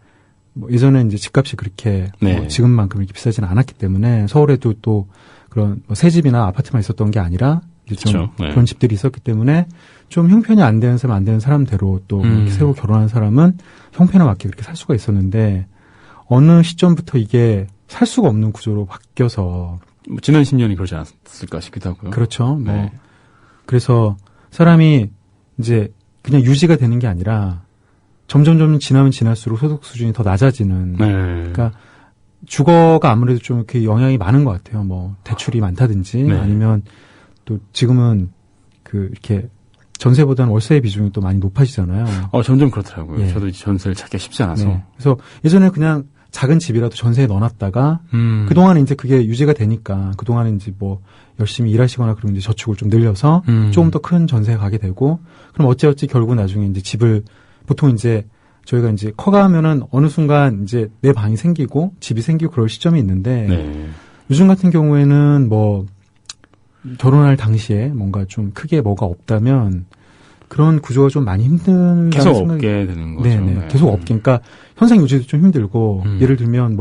예전에 이제 집값이 그렇게 지금만큼 이렇게 비싸지는 않았기 때문에 서울에도 또 그런 새 집이나 아파트만 있었던 게 아니라 이제 좀 그런 집들이 있었기 때문에 좀 형편이 안 되는 사람, 안 되는 사람대로 또 새로 결혼한 사람은 형편에 맞게 그렇게 살 수가 있었는데 어느 시점부터 이게 살 수가 없는 구조로 바뀌어서 지난 10년이 그러지 않았을까 싶기도 하고요. 그렇죠. 그래서 사람이 이제 그냥 유지가 되는 게 아니라 점점 지나면 지날수록 소득 수준이 더 낮아지는. 그러니까 주거가 아무래도 좀 그 영향이 많은 것 같아요. 대출이 많다든지 아니면 또 지금은 이렇게 전세보다는 월세의 비중이 또 많이 높아지잖아요. 점점 그렇더라고요. 저도 이제 전세를 찾기가 쉽지 않아서. 그래서 예전에 그냥 작은 집이라도 전세에 넣어놨다가 그동안은 이제 그게 유지가 되니까 그동안은 이제 열심히 일하시거나 그러면 이제 저축을 좀 늘려서 조금 더 큰 전세에 가게 되고 그럼 어찌어찌 결국 나중에 이제 집을 보통 이제 저희가 이제 커가면은 어느 순간 이제 내 방이 생기고 집이 생기고 그럴 시점이 있는데 요즘 같은 경우에는 결혼할 당시에 뭔가 좀 크게 뭐가 없다면 그런 구조가 좀 많이 힘들다는 계속 생각이 없게 되는 거죠. 네네. 계속 없게. 그러니까 현상 유지도 좀 힘들고 예를 들면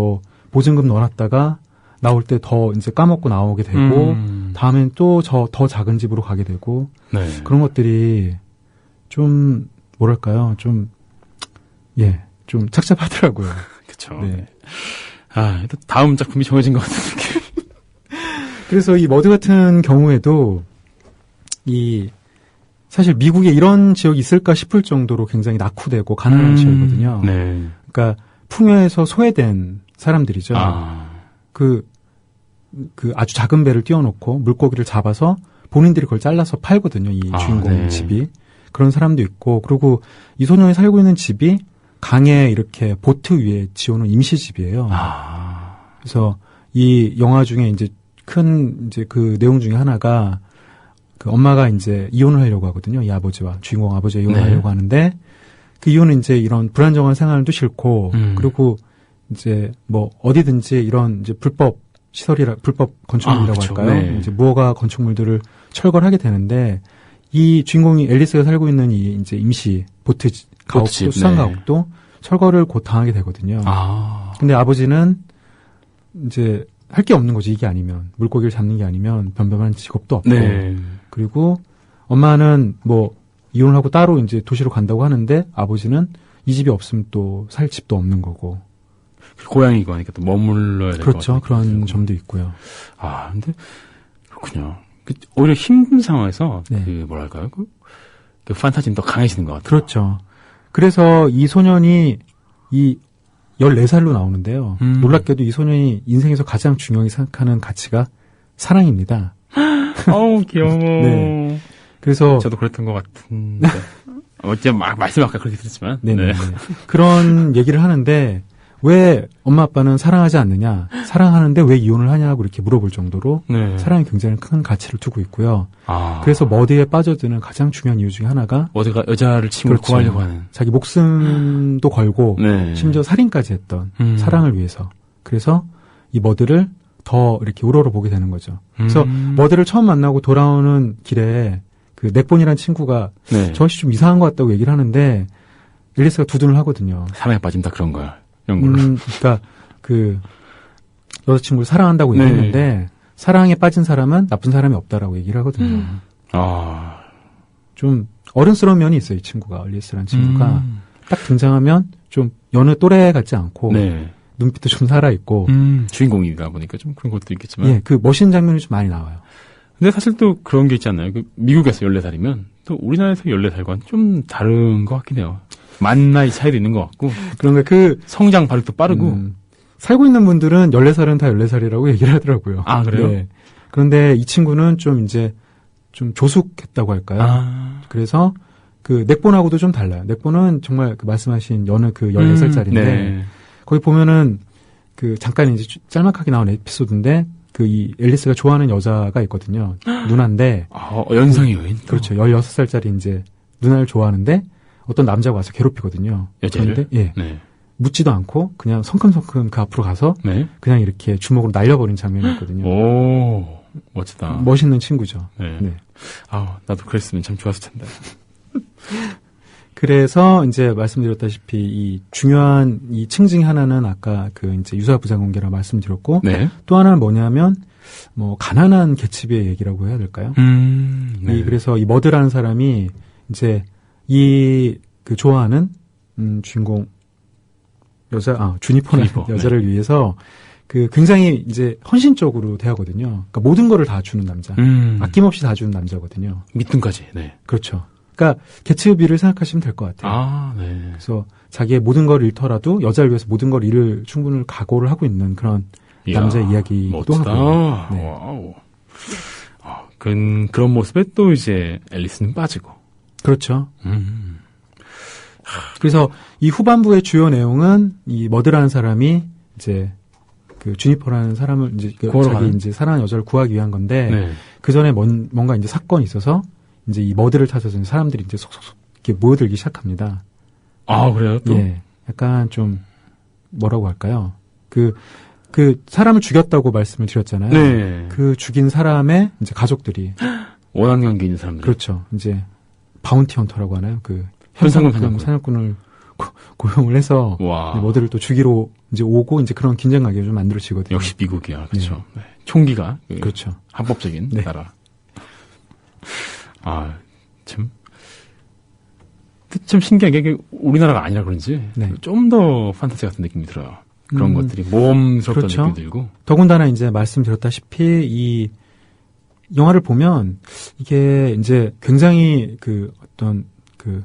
보증금 넣어놨다가 나올 때 더 이제 까먹고 나오게 되고 다음엔 또 더 작은 집으로 가게 되고 그런 것들이 좀 뭐랄까요? 좀 착잡하더라고요. 그렇죠. 다음 작품이 정해진 것 같은 느낌. 그래서 이 머드 같은 경우에도 사실 미국에 이런 지역이 있을까 싶을 정도로 굉장히 낙후되고 가난한 지역이거든요. 네. 그러니까 풍요에서 소외된 사람들이죠. 그 아주 작은 배를 띄워놓고 물고기를 잡아서 본인들이 그걸 잘라서 팔거든요. 이 주인공 네. 집이. 그런 사람도 있고, 그리고 이 소년이 살고 있는 집이 강에 이렇게 보트 위에 지어놓은 임시집이에요. 그래서 이 영화 중에 이제 이제 그 내용 중에 하나가 그 엄마가 이제 이혼을 하려고 하거든요. 이 아버지와, 주인공 아버지와 이혼을 하려고 하는데, 그 이혼은 이제 이런 불안정한 생활도 싫고, 그리고 이제 뭐 어디든지 이런 이제 불법 건축물이라고 할까요? 네. 이제 무허가 건축물들을 철거를 하게 되는데, 이 주인공이 앨리스가 살고 있는 이 이제 임시 가옥도, 수상 가옥도 철거를 곧 당하게 되거든요. 근데 아버지는 이제 할 게 없는 거지, 이게 아니면. 물고기를 잡는 게 아니면 변변한 직업도 없고. 네. 그리고 엄마는 뭐 이혼을 하고 따로 이제 도시로 간다고 하는데 아버지는 이 집이 없으면 또 살 집도 없는 거고. 고향이고 하니까 또 머물러야 될 것 그렇죠. 같아요. 그런 점도 있고요. 근데 그렇군요. 오히려 힘든 상황에서 네. 그 뭐랄까요? 그 판타지는 더 강해지는 것 같아요. 그렇죠. 그래서 이 소년이 이 14살로 나오는데요. 놀랍게도 이 소년이 인생에서 가장 중요하게 생각하는 가치가 사랑입니다. 어우, 귀여워. 네. 그래서 저도 그랬던 것 같은데. 어째 말씀 아까 그렇게 드렸지만. 네네. 그런 얘기를 하는데 왜 엄마 아빠는 사랑하지 않느냐, 사랑하는데 왜 이혼을 하냐고 이렇게 물어볼 정도로 네. 사랑이 굉장히 큰 가치를 두고 있고요. 아. 그래서 머드에 빠져드는 가장 중요한 이유 중에 하나가 어디가 여자를 친구로 그렇죠. 구하려고 하는. 자기 목숨도 걸고 네. 심지어 살인까지 했던 사랑을 위해서. 그래서 이 머드를 더 이렇게 우러러 보게 되는 거죠. 그래서 머드를 처음 만나고 돌아오는 길에 그 넥본이라는 친구가 네. 저 아저씨 좀 이상한 것 같다고 얘기를 하는데 앨리스가 두둔을 하거든요. 사랑에 빠짐 다 그런 거야. 이런 걸로. 그러니까 그 여자친구를 사랑한다고 네. 얘기했는데 사랑에 빠진 사람은 나쁜 사람이 없다라고 얘기를 하거든요. 좀 어른스러운 면이 있어요. 이 친구가, 앨리스라는 친구가 딱 등장하면 좀 여느 또래 같지 않고 네. 눈빛도 좀 살아있고 주인공이다 보니까 좀 그런 것도 있겠지만. 예, 그 멋있는 장면이 좀 많이 나와요. 근데 사실 또 그런 게 있지 않나요? 그 미국에서 14살이면 또 우리나라에서 14살과는 좀 다른 것 같긴 해요. 만 나이 차이도 있는 것 같고. 그런가 그 성장 발육도 빠르고. 살고 있는 분들은 14살은 다 14살이라고 얘기를 하더라고요. 아, 그래요? 네. 그런데 이 친구는 좀 이제 좀 조숙했다고 할까요? 그래서 그 넥본하고도 좀 달라요. 넥본은 정말 그 말씀하신 여느 그 14살짜리인데 네. 거기 보면은 그 잠깐 이제 짤막하게 나온 에피소드인데 그 이 앨리스가 좋아하는 여자가 있거든요. 누나인데. 연상의 여인? 그렇죠. 16살짜리 이제 누나를 좋아하는데 어떤 남자가 와서 괴롭히거든요. 여자를? 그런데 예. 네. 묻지도 않고 그냥 성큼성큼 그 앞으로 가서 네. 그냥 이렇게 주먹으로 날려버린 장면이 있거든요. 오, 멋지다. 멋있는 친구죠. 네. 네. 나도 그랬으면 참 좋았을 텐데. 그래서 이제 말씀드렸다시피 이 중요한 이 층 중에 하나는 아까 그 이제 유사 부자관계라 말씀드렸고 네. 또 하나는 뭐냐면 뭐 가난한 계층의 얘기라고 해야 될까요? 네. 그래서 이 머드라는 사람이 이제 이 그 좋아하는 주인공 주니퍼라는 여자를 위해서 그 굉장히 이제 헌신적으로 대하거든요. 그러니까 모든 거를 다 주는 남자. 아낌없이 다 주는 남자거든요. 밑둥까지. 네. 그렇죠. 그러니까 개츠비를 생각하시면 될 것 같아요. 네. 그래서 자기의 모든 걸 잃더라도 여자를 위해서 모든 걸 잃을 충분히 각오를 하고 있는 그런 남자의 이야기도 하고요. 네. 와우. 그런 모습에 또 이제 앨리스는 빠지고. 그렇죠. 그래서 이 후반부의 주요 내용은 이 머드라는 사람이 이제 그 주니퍼라는 사람을 이제 자기 이제 사랑하는 여자를 구하기 위한 건데 네. 그 전에 뭔가 이제 사건이 있어서 이제 이 머드를 찾아서 사람들이 이제 속속속 이렇게 모여들기 시작합니다. 그래요? 또? 예. 약간 좀 뭐라고 할까요? 그 사람을 죽였다고 말씀을 드렸잖아요. 네. 그 죽인 사람의 이제 가족들이 원한 관계 있는 사람들. 그렇죠. 이제 바운티 헌터라고 하나요? 그 현상금 사냥꾼을 고용을 해서 머드를 또 죽이러 이제 오고 이제 그런 긴장감이 좀 만들어지거든요. 역시 미국이야, 그렇죠. 네. 총기가 그렇죠. 합법적인 네. 나라. 참 신기하게 이게 우리나라가 아니라 그런지 네. 좀 더 판타지 같은 느낌이 들어요. 그런 것들이 모험스럽다는 그렇죠. 느낌이 들고. 더군다나 이제 말씀드렸다시피 이 영화를 보면 이게 이제 굉장히 그 어떤 그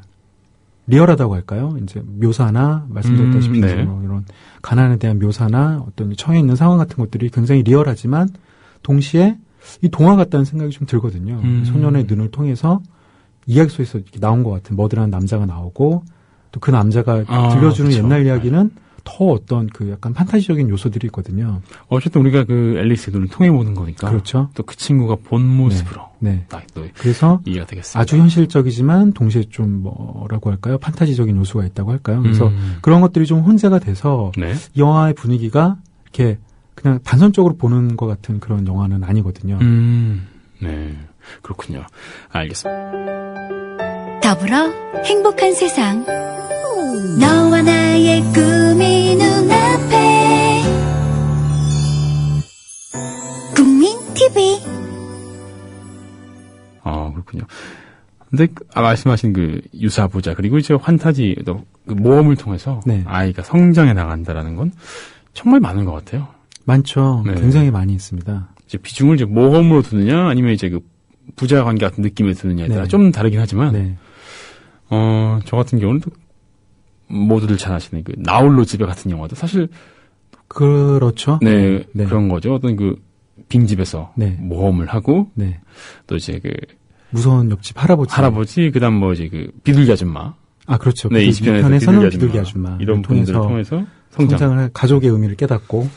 리얼하다고 할까요? 이제 묘사나 말씀드렸다시피 네. 뭐 이런 가난에 대한 묘사나 어떤 처해 있는 상황 같은 것들이 굉장히 리얼하지만 동시에 이 동화 같다는 생각이 좀 들거든요. 소년의 눈을 통해서 이야기 속에서 이렇게 나온 것 같은 머드라는 남자가 나오고 또 그 남자가 들려주는 그렇죠. 옛날 이야기는 더 어떤 그 약간 판타지적인 요소들이 있거든요. 어쨌든 우리가 그 앨리스의 눈을 통해 보는 거니까. 그렇죠. 또 그 친구가 본 모습으로. 네. 딱 또 그래서 이해가 되겠습니다. 아주 현실적이지만 동시에 좀 뭐라고 할까요? 판타지적인 요소가 있다고 할까요? 그래서 그런 것들이 좀 혼재가 돼서 네. 이 영화의 분위기가 이렇게 그냥 단선적으로 보는 것 같은 그런 영화는 아니거든요. 네. 그렇군요. 알겠습니다. 더불어 행복한 세상. 너와 나의 꿈이 눈앞에. 국민 TV. 그렇군요. 근데 말씀하신 그 유사부자 그리고 이제 환타지 또 그 모험을 통해서 네. 아이가 성장해 나간다라는 건 정말 많은 것 같아요. 많죠. 네. 굉장히 많이 있습니다. 이제 비중을 이제 모험으로 두느냐 아니면 이제 그 부자 관계 같은 느낌을 두느냐에 따라 네. 좀 다르긴 하지만 네. 저 같은 경우는 또 모두들 잘 아시는 그 나홀로 집에 같은 영화도 사실 그렇죠. 네, 네. 그런 거죠. 어떤 그 빈집에서 네. 모험을 하고 네. 또 이제 그 무서운 옆집 할아버지. 그다음 뭐 이제 그 비둘기 아줌마. 아, 그렇죠. 네, 20편에서는 비둘기 아줌마. 이런 분들을 통해서 성장을 할 가족의 의미를 깨닫고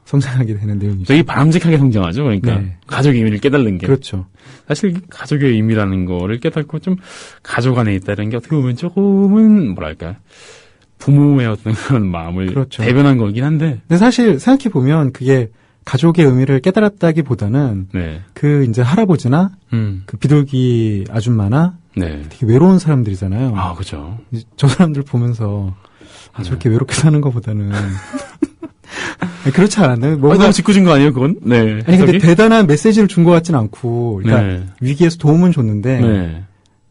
성장하게 되는 내용이죠. 되게 바람직하게 성장하죠. 그러니까 네. 가족의 의미를 깨달는 게. 그렇죠. 사실 가족의 의미라는 거를 깨닫고 좀 가족 안에 있다는 게 어떻게 보면 조금은 뭐랄까 부모의 어떤 그런 마음을 그렇죠. 대변한 거긴 한데. 근데 사실 생각해 보면 그게 가족의 의미를 깨달았다기보다는 네. 그 이제 할아버지나 그 비둘기 아줌마나 네. 되게 외로운 사람들이잖아요. 아, 그죠. 저 사람들 보면서 저렇게 외롭게 사는 것보다는 아니, 그렇지 않았나요? 뭔가 너무 짓궂은 거 아니에요, 그건? 네. 아니 근데 해석이? 대단한 메시지를 준 것 같진 않고 그러니까 네. 위기에서 도움은 줬는데 네.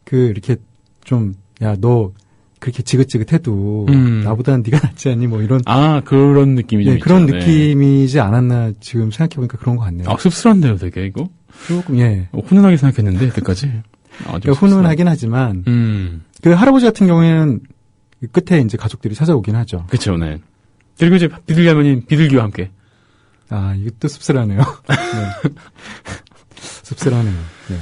그 이렇게 좀 야 너 그렇게 지긋지긋해도 나보다는 네가 낫지 않니 뭐 이런 그런 느낌이 좀 네, 그런 있죠. 네. 느낌이지 않았나 지금 생각해보니까 그런 것 같네요. 씁쓸한데요, 되게 이거. 조금 예. 훈훈하게 생각했는데 여태까지. 그러니까 훈훈하긴 하지만 그 할아버지 같은 경우에는 끝에 이제 가족들이 찾아오긴 하죠. 그렇죠, 네. 그리고 이제 비둘기 할머니 비둘기와 함께. 아 이것도 씁쓸하네요. 네. 씁쓸하네요. 네.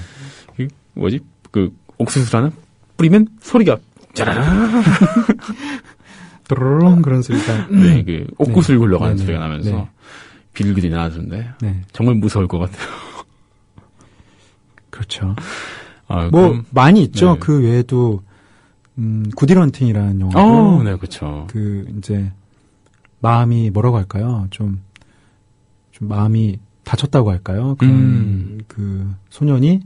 그 뭐지? 그 옥수수를 하나 뿌리면 소리가 짜라라. 또르릉 그런 소리가. 네, 그 옥구슬 굴러가는 네, 소리가 네, 나면서 네. 비둘기들이 나와주는데 네. 정말 무서울 것 같아요. 그렇죠. 아, 뭐 그럼, 많이 있죠. 네. 그 외에도 굿이런팅이라는 영화도 네, 그렇죠. 그 이제 마음이 뭐라고 할까요? 좀 마음이 다쳤다고 할까요? 그런 그 소년이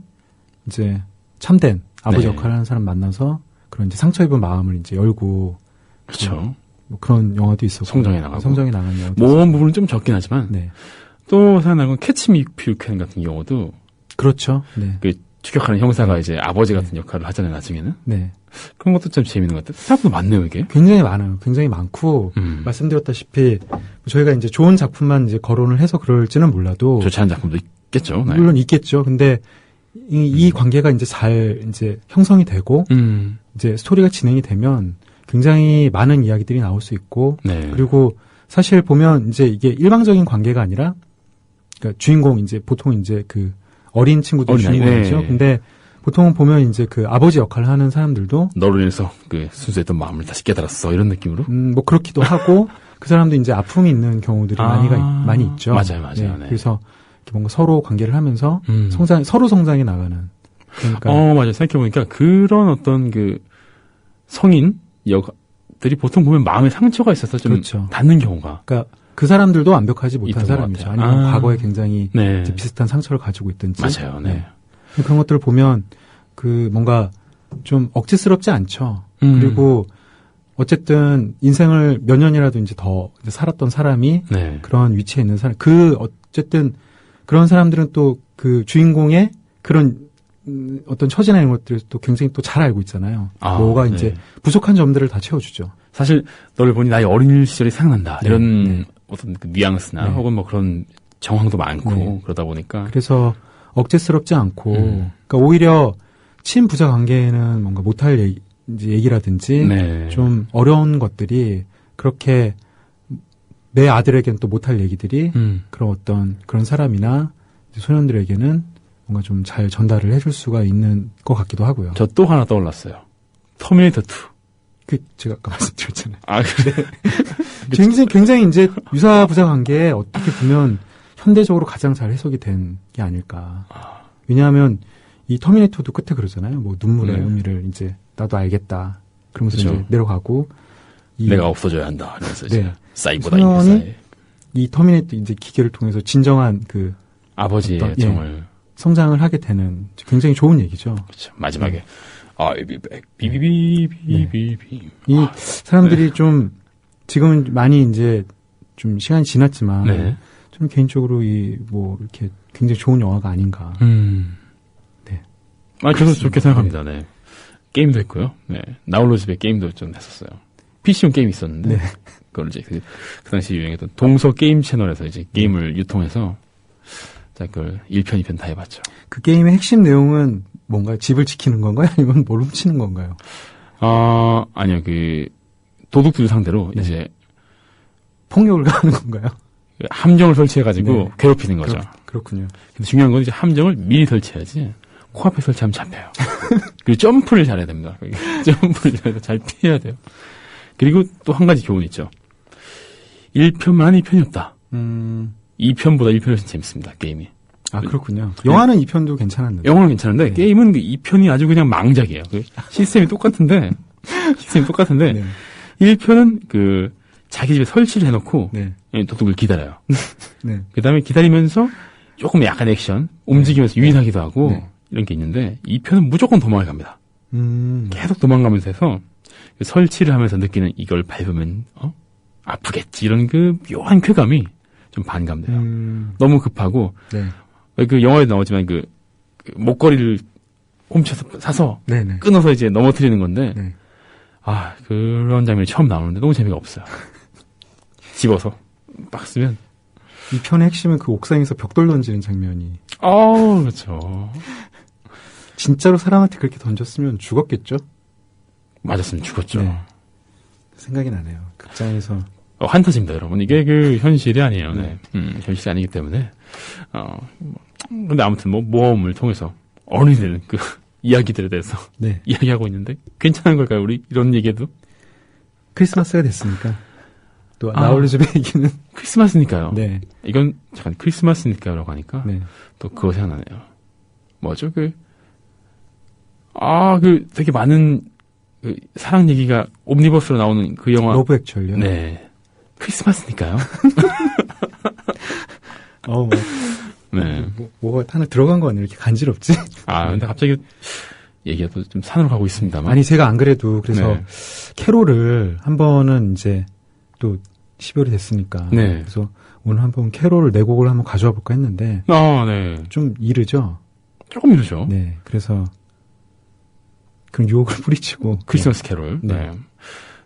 이제 참된 아버지 네. 역할을 하는 사람 만나서 그런 이제 상처 입은 마음을 이제 열고 그렇죠. 뭐 그런 영화도 있었고 성장해 나가고. 성장해 나간 영화도 모험 부분은 좀 적긴 하지만 네. 또 생각나는 건 캐치 미 이프 유 캔 같은 경우도 그렇죠. 네. 그 추격하는 형사가 이제 아버지 같은 역할을 하잖아요, 나중에는. 네. 그런 것도 좀 재밌는 것 같아요. 생각보다 많네요, 이게. 굉장히 많아요. 굉장히 많고 말씀드렸다시피 저희가 이제 좋은 작품만 이제 거론을 해서 그럴지는 몰라도 좋지 않은 작품도 있겠죠. 네. 물론 있겠죠. 근데 이 관계가 이제 잘 이제 형성이 되고 이제 스토리가 진행이 되면 굉장히 많은 이야기들이 나올 수 있고 네. 그리고 사실 보면 이제 이게 일방적인 관계가 아니라 그러니까 주인공 이제 보통 이제 그 어린 친구들 어린아이, 주인공이죠. 네. 근데 보통은 보면 이제 그 아버지 역할을 하는 사람들도 너로 인해서 그 순수했던 마음을 다시 깨달았어. 이런 느낌으로. 뭐 그렇기도 하고 그 사람도 이제 아픔이 있는 경우들이 많이 있죠. 맞아요. 네. 그래서 이렇게 뭔가 서로 관계를 하면서 서로 성장해 나가는. 그러니까 맞아요. 생각해보니까 그런 어떤 그 성인 역들이 보통 보면 마음에 상처가 있어서 좀 그렇죠. 닿는 경우가. 그러니까 그 사람들도 완벽하지 못한 있던 것 사람이죠. 같아요. 아니면 과거에 굉장히 네. 이제 비슷한 상처를 가지고 있든지. 맞아요. 네. 그런 것들을 보면 그 뭔가 좀 억지스럽지 않죠. 그리고 어쨌든 인생을 몇 년이라도 이제 더 이제 살았던 사람이 네. 그런 위치에 있는 사람, 어쨌든 그런 사람들은 또 그 주인공의 그런 어떤 처지나 이런 것들을 또 굉장히 또 잘 알고 있잖아요. 뭐가 네. 이제 부족한 점들을 다 채워주죠. 사실 너를 보니 나의 어린 시절이 생각난다. 네, 이런 네. 어떤 그 뉘앙스나 네. 혹은 뭐 그런 정황도 많고 네. 그러다 보니까. 그래서 억제스럽지 않고, 그러니까 오히려 친부자 관계에는 뭔가 못할 얘기라든지 네. 좀 어려운 것들이 그렇게 내 아들에게는 또 못할 얘기들이 그런 어떤 그런 사람이나 소년들에게는 뭔가 좀 잘 전달을 해줄 수가 있는 것 같기도 하고요. 저 또 하나 떠올랐어요. 터미네이터 2. 제가 아까 말씀드렸잖아요. 아, 그래? 굉장히 이제 유사부자 관계에 어떻게 보면 현대적으로 가장 잘 해석이 된 게 아닐까. 왜냐하면 이 터미네이터도 끝에 그러잖아요. 뭐 눈물의 의미를 이제 나도 알겠다. 그러면서 그쵸. 이제 내려가고 내가 없어져야 한다. 그래서 이제 네. 사이보다 소년이 인사이. 이 터미네이터 이제 기계를 통해서 진정한 그 아버지의 어떤, 정을 성장을 하게 되는 굉장히 좋은 얘기죠. 그렇죠. 마지막에 I'll be back. 비비비비비비. 이 사람들이 좀 지금은 많이 이제 좀 시간이 지났지만 네. 좀 개인적으로 이 뭐 이렇게 굉장히 좋은 영화가 아닌가. 네. 저도 좋게 생각합니다. 네. 게임도 했고요. 네. 나홀로 집에 게임도 좀 했었어요. PC용 게임이 있었는데, 네. 그걸 이제 그 당시 유행했던 동서 게임 채널에서 이제 게임을 유통해서, 자, 그걸 1편, 2편 다 해봤죠. 그 게임의 핵심 내용은 뭔가 집을 지키는 건가요? 아니면 뭘 훔치는 건가요? 아니요, 도둑들 상대로 네. 이제 폭력을 가하는 건가요? 함정을 설치해가지고 네. 괴롭히는 거죠. 그렇군요. 근데 중요한 건 이제 함정을 미리 설치해야지 코앞에 설치하면 잡혀요. 그리고 점프를 잘해야 됩니다. 점프를 잘해서 잘 피해야 돼요. 그리고 또 한 가지 교훈이 있죠. 1편만 2편이 없다. 2편보다 1편이 훨씬 재밌습니다. 게임이. 아, 그렇군요. 영화는 2편도 괜찮았는데. 영화는 괜찮은데 네. 게임은 2편이 아주 그냥 망작이에요. 시스템이 똑같은데 네. 1편은 자기 집에 설치를 해놓고 네. 도둑을 기다려요. 네. 그 다음에 기다리면서 조금 약간 액션, 움직이면서 유인하기도 하고 네. 이런 게 있는데 2편은 무조건 도망을 갑니다. 계속 도망가면서 해서 설치를 하면서 느끼는 이걸 밟으면 아프겠지 이런 그 묘한 쾌감이 좀 반감돼요. 너무 급하고 네. 그 영화에도 나오지만 그 목걸이를 훔쳐서 사서 네네. 끊어서 이제 넘어뜨리는 건데 네. 그런 장면이 처음 나오는데 너무 재미가 없어요. 집어서 막 쓰면 2편의 핵심은 그 옥상에서 벽돌 던지는 장면이. 그렇죠. 진짜로 사람한테 그렇게 던졌으면 죽었겠죠? 맞았으면 죽었죠. 네. 생각이 나네요. 극장에서. 환타지입니다, 여러분. 이게 현실이 아니에요. 네. 현실이 아니기 때문에. 근데 아무튼 모험을 통해서 어린이들 이야기들에 대해서 네. 이야기하고 있는데 괜찮은 걸까요? 우리 이런 얘기해도? 크리스마스가 됐으니까. 또 나홀로 집의 얘기는 크리스마스니까요. 네. 이건 잠깐 크리스마스니까요라고 하니까 네. 또 그거 생각나네요. 뭐죠? 되게 많은 사랑 얘기가 옴니버스로 나오는 그 영화. 러브 액츄얼리요? 네. 크리스마스니까요. 네. 뭐가 하나 들어간 거 아니에요? 이렇게 간지럽지? 근데 갑자기 얘기가 또 좀 산으로 가고 있습니다만. 아니, 제가 안 그래도 그래서 네. 캐롤을 한 번은 이제 또 12월이 됐으니까. 네. 그래서 오늘 한번 캐롤을 네 곡을 한번 가져와 볼까 했는데. 네. 좀 이르죠? 조금 이르죠. 네. 그래서 그런 유혹을 뿌리치고. 크리스마스 캐롤. 네. 네.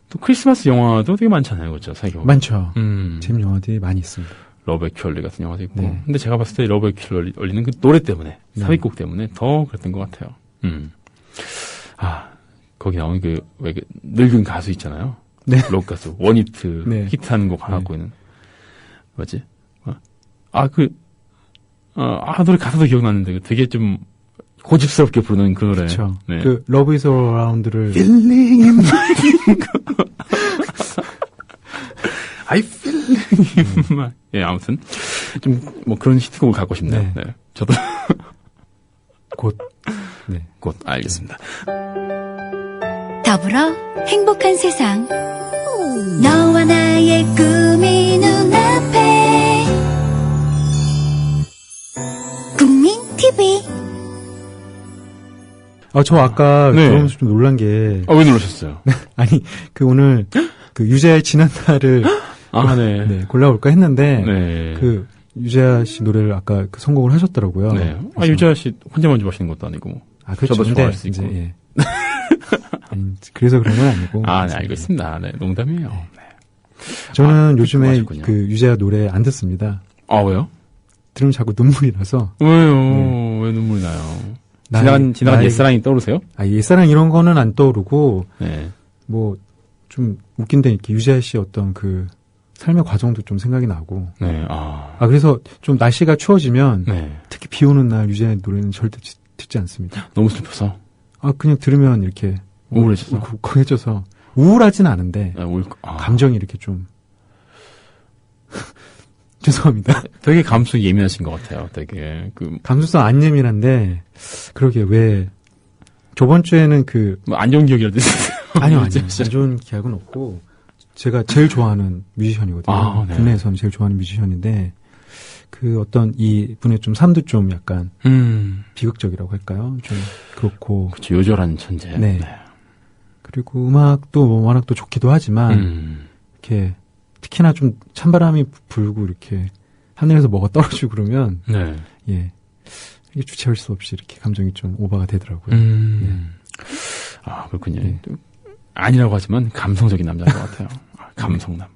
또 크리스마스 영화도 되게 많잖아요. 그렇죠. 많죠. 재밌는 영화들이 많이 있습니다. 러브 액츄얼리 같은 영화도 있고. 네. 근데 제가 봤을 때 러브 액츄얼리는 그 노래 때문에, 네. 삽입곡 때문에 더 그랬던 것 같아요. 거기 나오는 늙은 가수 있잖아요. 네. 록 가수. 원히트 네. 히트하는 곡 하나 갖고 있는. 뭐지? 노래 가사도 기억나는데 되게 좀 고집스럽게 부르는 그 노래. 그렇죠. 네. 그 러브 이즈 어라운드를 Feeling in my I feel in my. 예, 아무튼 좀 그런 히트곡을 갖고 싶네요. 네. 네. 저도 곧. 네. 곧 알겠습니다. 더불어 행복한 세상. 너와 나의 꿈이 눈앞에. 국민 TV. 저 아까 네. 들어오면서 좀 놀란 게. 왜 놀라셨어요? 아니, 오늘 유재하의 지난달을 네. 네, 골라볼까 했는데 네. 유재하 씨 노래를 아까 선곡을 하셨더라고요. 네. 그래서- 유재하 씨 혼자만 좋아하시는 것도 아니고. 그렇죠. 저도 근데 좋아할 수 있고. 이제, 예. 아니, 그래서 그런 건 아니고. 네, 알고 있습니다. 네, 농담이에요. 네. 저는 요즘에 좋아하셨군요. 유재하 노래 안 듣습니다. 왜요? 들으면 자꾸 눈물이 나서. 왜요? 왜 눈물이 나요? 지나간 옛사랑이 떠오르세요? 옛사랑 이런 거는 안 떠오르고, 네. 뭐, 좀 웃긴데, 이렇게 유재하 씨 어떤 그, 삶의 과정도 좀 생각이 나고. 네, 그래서 좀 날씨가 추워지면, 네. 특히 비 오는 날 유재하의 노래는 절대 듣지 않습니다. 너무 슬퍼서? 그냥 들으면 이렇게. 우울해져서? 울컥해져서. 우울하진 않은데, 감정이 이렇게 좀. 죄송합니다. 되게 감수에 예민하신 것 같아요. 되게 감수성 안 예민한데 그러게 왜 저번 주에는 안 좋은 기억이라도 아니요 안 좋은 기억은 없고 제가 제일 좋아하는 뮤지션이거든요. 네. 국내에서는 제일 좋아하는 뮤지션인데 그 어떤 이 분의 좀 삶도 좀 약간 비극적이라고 할까요? 좀 그렇고 그렇죠. 요절한 천재. 네. 그리고 음악도 뭐 워낙 또 좋기도 하지만 이렇게 특히나 좀 찬바람이 불고 이렇게 하늘에서 뭐가 떨어지고 그러면 네. 예 이게 주체할 수 없이 이렇게 감정이 좀 오버가 되더라고요. 네. 그렇군요. 네. 아니라고 하지만 감성적인 남자인 것 같아요. 감성남.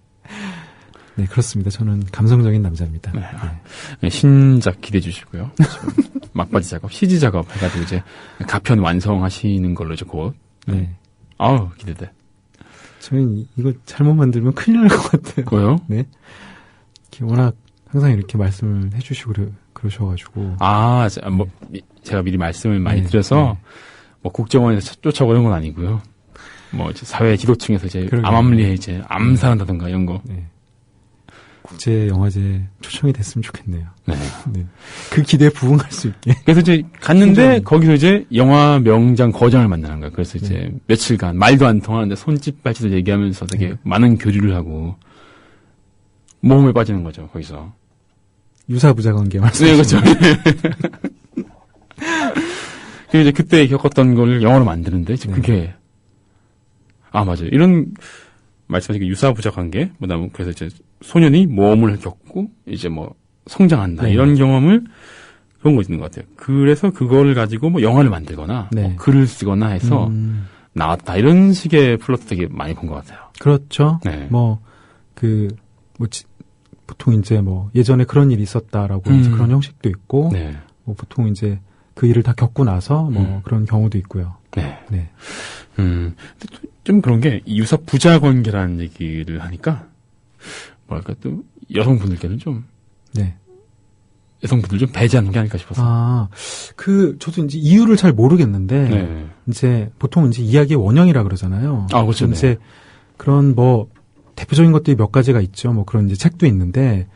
네 그렇습니다. 저는 감성적인 남자입니다. 네. 네, 신작 기대해 주시고요. 막바지 작업, CG 작업 해가지고 이제 가편 완성하시는 걸로 이제 곧. 네. 기대돼. 저는 이거 잘못 만들면 큰일 날 것 같아요. 왜요? 네. 워낙 항상 이렇게 말씀을 해주시고 그러셔가지고. 제가 미리 말씀을 많이 드려서, 국정원에서 쫓아오는 건 아니고요. 이제 사회 지도층에서 이제 암암리에 이제 암살한다든가 이런 거. 네. 국제영화제 초청이 됐으면 좋겠네요. 네. 네. 그 기대에 부응할 수 있게. 그래서 이제 갔는데 거기서 이제 영화 명장 거장을 만나는 거예요. 그래서 이제 며칠간 말도 안 통하는데 손짓 발짓을 얘기하면서 되게 많은 교류를 하고 모험에 빠지는 거죠. 거기서 유사부자 관계 말씀하시죠. 네, 그렇죠. 그리고 이제 그때 겪었던 걸 영화로 만드는데 이제 그게 맞아요. 이런 말씀하신 유사부자 관계, 그래서 이제 소년이 모험을 겪고 이제 성장한다 이런 경험을 그런 거 있는 것 같아요. 그래서 그걸 가지고 영화를 만들거나 글을 쓰거나 해서 나왔다 이런 식의 플롯 되게 많이 본 것 같아요. 그렇죠. 네. 보통 이제 예전에 그런 일이 있었다라고 이제 그런 형식도 있고, 보통 이제 그 일을 다 겪고 나서 그런 경우도 있고요. 네. 네. 좀 그런 게 유사 부자 관계라는 얘기를 하니까 또 여성분들께는 좀 여성분들 좀 배제하는 게 아닐까 싶어서. 저도 이제 이유를 잘 모르겠는데 이제 보통 이제 이야기의 원형이라 그러잖아요. 그렇죠. 이제 그런 대표적인 것들이 몇 가지가 있죠. 그런 이제 책도 있는데,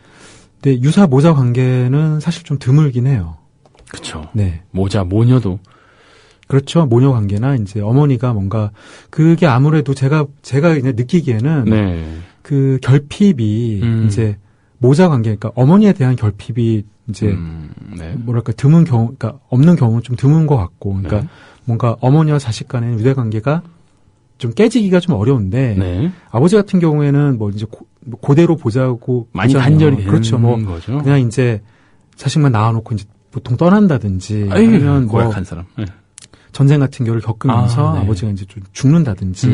근데 유사 모자 관계는 사실 좀 드물긴 해요. 그렇죠. 네. 모녀도. 그렇죠. 모녀 관계나 이제 어머니가 뭔가 그게 아무래도 제가 그냥 느끼기에는 그 결핍이 이제 모자 관계, 그러니까 어머니에 대한 결핍이 이제 드문 경우, 그러니까 없는 경우는 좀 드문 것 같고, 그러니까 뭔가 어머니와 자식 간의 유대 관계가 좀 깨지기가 좀 어려운데 아버지 같은 경우에는 이제 그대로 보자고 많이 단절이 되는 그렇죠. 거죠. 그냥 이제 자식만 낳아놓고 이제 보통 떠난다든지 아니면 고약한 사람. 전쟁 같은 경우를 겪으면서 아버지가 이제 좀 죽는다든지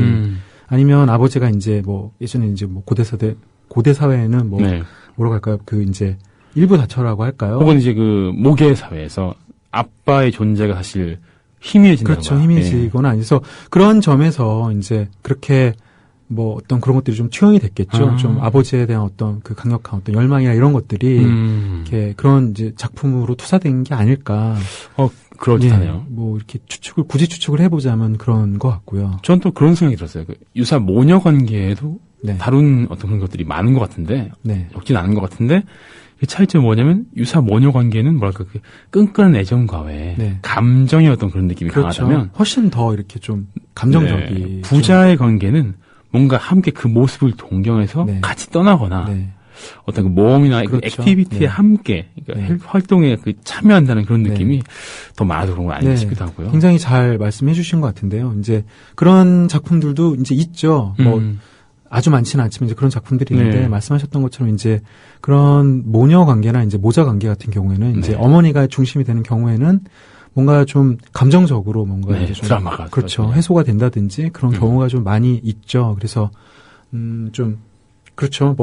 아니면 아버지가 이제 예전에 이제 고대 사회에는 뭐라고 할까요? 그 이제 일부 다처라고 할까요? 혹은 이제 그 모계 사회에서 아빠의 존재가 사실 희미해진다는 그렇죠. 희미해지거나 아니서 그런 점에서 이제 그렇게 어떤 그런 것들이 좀 투영이 됐겠죠. 좀 아버지에 대한 어떤 그 강력한 어떤 열망이나 이런 것들이 이렇게 그런 이제 작품으로 투사된 게 아닐까. 그렇다네요. 이렇게 굳이 추측을 해보자면 그런 것 같고요. 전 또 그런 생각이 들었어요. 유사 모녀 관계에도 다룬 어떤 그런 것들이 많은 것 같은데, 적진 않은 것 같은데, 그 차이점이 뭐냐면, 유사 모녀 관계는 그 끈끈한 애정과 외에 감정의 어떤 그런 느낌이 강하다면, 훨씬 더 이렇게 좀 감정적이. 부자의 관계는 뭔가 함께 그 모습을 동경해서 같이 떠나거나, 어떤 그 모험이나 그 액티비티에 함께 활동에 참여한다는 그런 느낌이 더 많아서 그런 거 아닌가 싶기도 하고요. 굉장히 잘 말씀해 주신 것 같은데요. 이제 그런 작품들도 이제 있죠. 아주 많지는 않지만 이제 그런 작품들이 있는데 말씀하셨던 것처럼 이제 그런 모녀 관계나 이제 모자 관계 같은 경우에는 이제 어머니가 중심이 되는 경우에는 뭔가 좀 감정적으로 뭔가 이제 좀 드라마가 그렇죠. 해소가 된다든지 그런 경우가 좀 많이 있죠. 그래서 좀 그렇죠.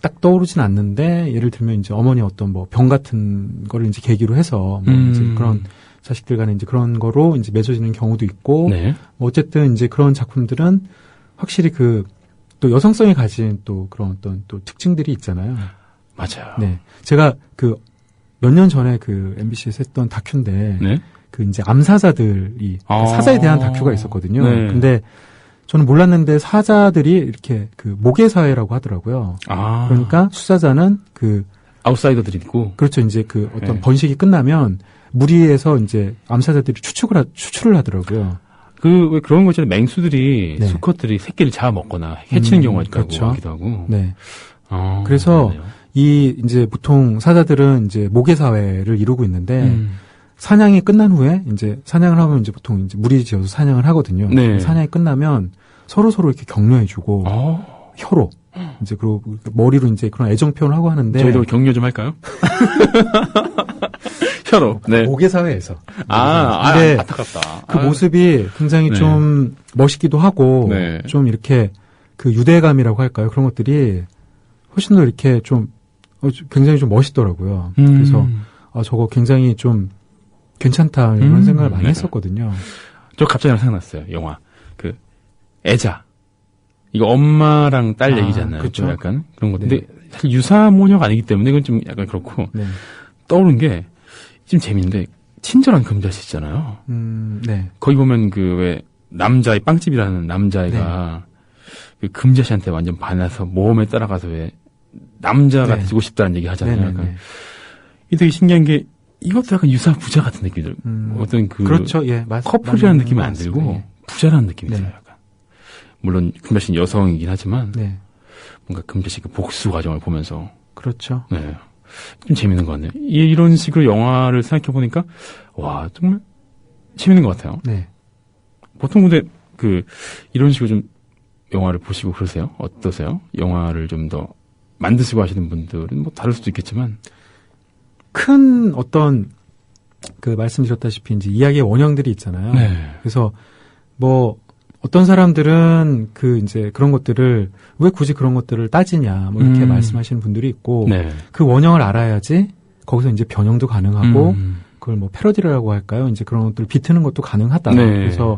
딱 떠오르진 않는데 예를 들면 이제 어머니 어떤 뭐 병 같은 거를 이제 계기로 해서 뭐 이제 그런 자식들 간에 이제 그런 거로 이제 맺어지는 경우도 있고 네. 뭐 어쨌든 이제 그런 작품들은 확실히 그 또 여성성이 가진 또 그런 어떤 또 특징들이 있잖아요. 맞아요. 네. 제가 그 몇 년 전에 그 MBC에서 했던 다큐인데 네. 그 이제 암사자들이 사자에 대한 다큐가 있었거든요. 네. 근데 저는 몰랐는데 사자들이 이렇게 그 모계 사회라고 하더라고요. 그러니까 수사자는 그 아웃사이더들이 있고. 그렇죠. 이제 그 어떤 네. 번식이 끝나면 무리해서 이제 암사자들이 추출을 하더라고요. 그 왜 그런 거 있잖아요. 맹수들이 네. 수컷들이 새끼를 잡아먹거나 해치는 경우가 있다고 그렇죠. 하기도 하고. 네. 그래서 그러네요. 이 이제 보통 사자들은 이제 모계 사회를 이루고 있는데 사냥이 끝난 후에 이제 사냥을 하면 이제 보통 이제 무리지어서 사냥을 하거든요. 네. 사냥이 끝나면 서로 이렇게 격려해주고 혀로 이제 그리고 머리로 이제 그런 애정 표현을 하고 하는데 저희도 격려 좀 할까요? 혀로. 네. 모계 사회에서. 근데 안타깝다. 그 모습이 굉장히 네. 좀 멋있기도 하고 네. 좀 이렇게 그 유대감이라고 할까요? 그런 것들이 훨씬 더 이렇게 좀 굉장히 좀 멋있더라고요. 그래서 저거 굉장히 좀 괜찮다 이런 생각을 많이 네. 했었거든요. 저 갑자기 하나 생각났어요. 영화 그 애자. 이거 엄마랑 딸 얘기잖아요. 그쵸? 좀 약간 그런 거. 네. 근데 사실 유사 모녀가 아니기 때문에 이건 좀 약간 그렇고 네. 떠오른 게 좀 재밌는데 친절한 금자씨 있잖아요. 네. 거기 보면 그 왜 남자의 빵집이라는 남자애가 그 금자씨한테 완전 반해서 모험에 따라가서 왜 남자가 네. 되고 싶다는 얘기 하잖아요. 네네네. 약간. 이게 되게 신기한 게 이것도 약간 유사 부자 같은 느낌이 들어요. 어떤 그 그렇죠. 예, 커플이라는 느낌은 안 맞습니다. 들고 예. 부자라는 느낌이 네. 들어요. 약간. 물론 금자씨는 여성이긴 하지만 네. 뭔가 금자씨 그 복수 과정을 보면서 그렇죠. 네. 좀 재밌는 것 같네요. 이런 식으로 영화를 생각해보니까, 와, 정말 재밌는 것 같아요. 네. 보통 근데, 이런 식으로 좀 영화를 보시고 그러세요? 어떠세요? 영화를 좀 더 만드시고 하시는 분들은 뭐 다를 수도 있겠지만. 큰 어떤, 말씀드렸다시피 이제 이야기의 원형들이 있잖아요. 네. 그래서 뭐, 어떤 사람들은 이제 그런 것들을 왜 굳이 그런 것들을 따지냐 뭐 이렇게 말씀하시는 분들이 있고 네. 그 원형을 알아야지 거기서 이제 변형도 가능하고 그걸 뭐 패러디라고 할까요? 이제 그런 것들을 비트는 것도 가능하다. 네. 그래서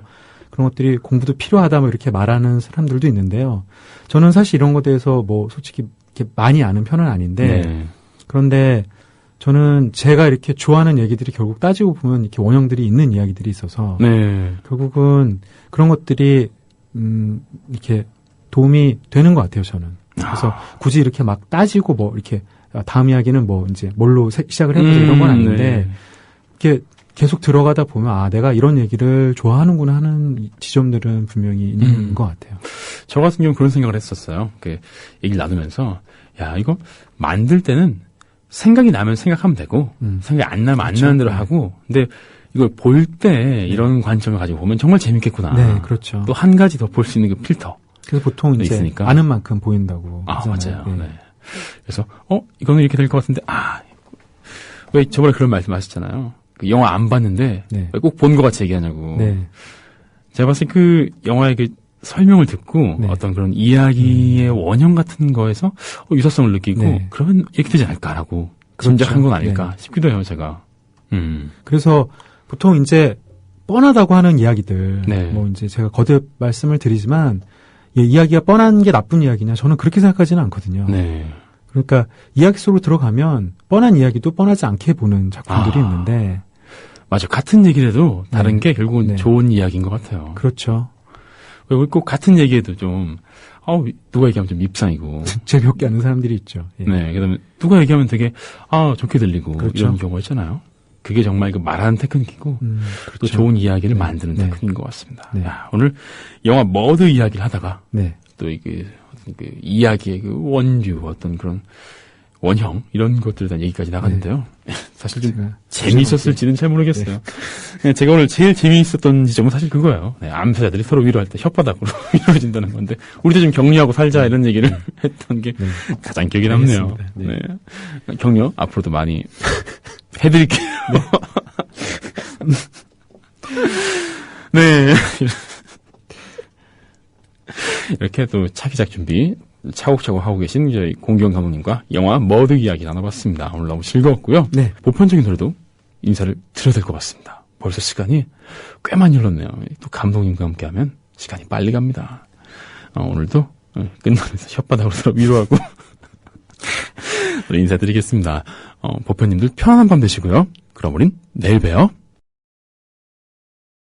그런 것들이 공부도 필요하다 뭐 이렇게 말하는 사람들도 있는데요. 저는 사실 이런 것에 대해서 뭐 솔직히 이렇게 많이 아는 편은 아닌데 네. 그런데 저는 제가 이렇게 좋아하는 얘기들이 결국 따지고 보면 이렇게 원형들이 있는 이야기들이 있어서 네. 결국은 그런 것들이 이렇게 도움이 되는 것 같아요. 저는. 그래서 굳이 이렇게 막 따지고 뭐 이렇게 다음 이야기는 뭐 이제 뭘로 시작을 해보자 이런 건 아닌데 네. 이렇게 계속 들어가다 보면 내가 이런 얘기를 좋아하는구나 하는 지점들은 분명히 있는 것 같아요. 저 같은 경우는 그런 생각을 했었어요. 얘기를 나누면서, 야, 이거 만들 때는 생각이 나면 생각하면 되고, 생각이 안 나면 그렇죠. 안 나는 대로 하고, 근데 이걸 볼 때 이런 관점을 가지고 보면 정말 재밌겠구나. 네, 그렇죠. 또 한 가지 더 볼 수 있는 그 필터. 그래서 보통 이제 있으니까. 아는 만큼 보인다고. 맞아요. 네. 네. 그래서, 이거는 이렇게 될 것 같은데, 왜 저번에 그런 말씀 하셨잖아요. 그 영화 안 봤는데, 네. 왜 꼭 본 것 같이 얘기하냐고. 네. 제가 봤을 때 그 영화의 그 설명을 듣고 네. 어떤 그런 이야기의 원형 같은 거에서 유사성을 느끼고 네. 그러면 이렇게 되지 않을까라고 그렇죠. 짐작한 건 아닐까 싶기도 해요, 제가. 그래서 보통 이제 뻔하다고 하는 이야기들, 네. 뭐 이제 제가 거듭 말씀을 드리지만 이야기가 뻔한 게 나쁜 이야기냐 저는 그렇게 생각하지는 않거든요. 네. 그러니까 이야기 속으로 들어가면 뻔한 이야기도 뻔하지 않게 보는 작품들이 있는데 맞아. 같은 얘기를 해도 다른 네. 게 결국은 네. 좋은 이야기인 것 같아요. 그렇죠. 왜 우리 꼭 같은 얘기해도 좀 누가 얘기하면 좀 밉상이고. 재미없게 하는 사람들이 있죠. 예. 네. 그다음에 누가 얘기하면 되게 좋게 들리고 그렇죠. 이런 경우가 있잖아요. 그게 정말 그 말하는 테크닉이고 그렇죠. 또 좋은 이야기를 네. 만드는 네. 테크닉인 것 같습니다. 네. 야, 오늘 영화 머드 이야기를 하다가 네. 또 이게 그 이야기의 그 원류 어떤 그런 원형 이런 것들에 대한 얘기까지 나갔는데요. 사실 좀 제가 재미있었을지는 잘 모르겠어요. 네, 제가 오늘 제일 재미있었던 지점은 사실 그거예요. 네, 암사자들이 서로 위로할 때 혓바닥으로 위로해준다는 건데 우리도 좀 격려하고 살자 이런 얘기를 했던 게 가장 기억에 남네요. 알겠습니다. 네. 네. 격려 앞으로도 많이 해드릴게요. 네. 이렇게 또 차기작 준비 차곡차곡 하고 계신 저희 공기영 감독님과 영화 머드 이야기 나눠봤습니다. 오늘 너무 즐거웠고요. 네. 보편적인 노래도 인사를 드려야 될 것 같습니다. 벌써 시간이 꽤 많이 흘렀네요. 또 감독님과 함께하면 시간이 빨리 갑니다. 오늘도 끝나면서 혓바닥으로 위로하고 인사드리겠습니다. 보편님들 편안한 밤 되시고요. 그럼 우린 내일 봬요.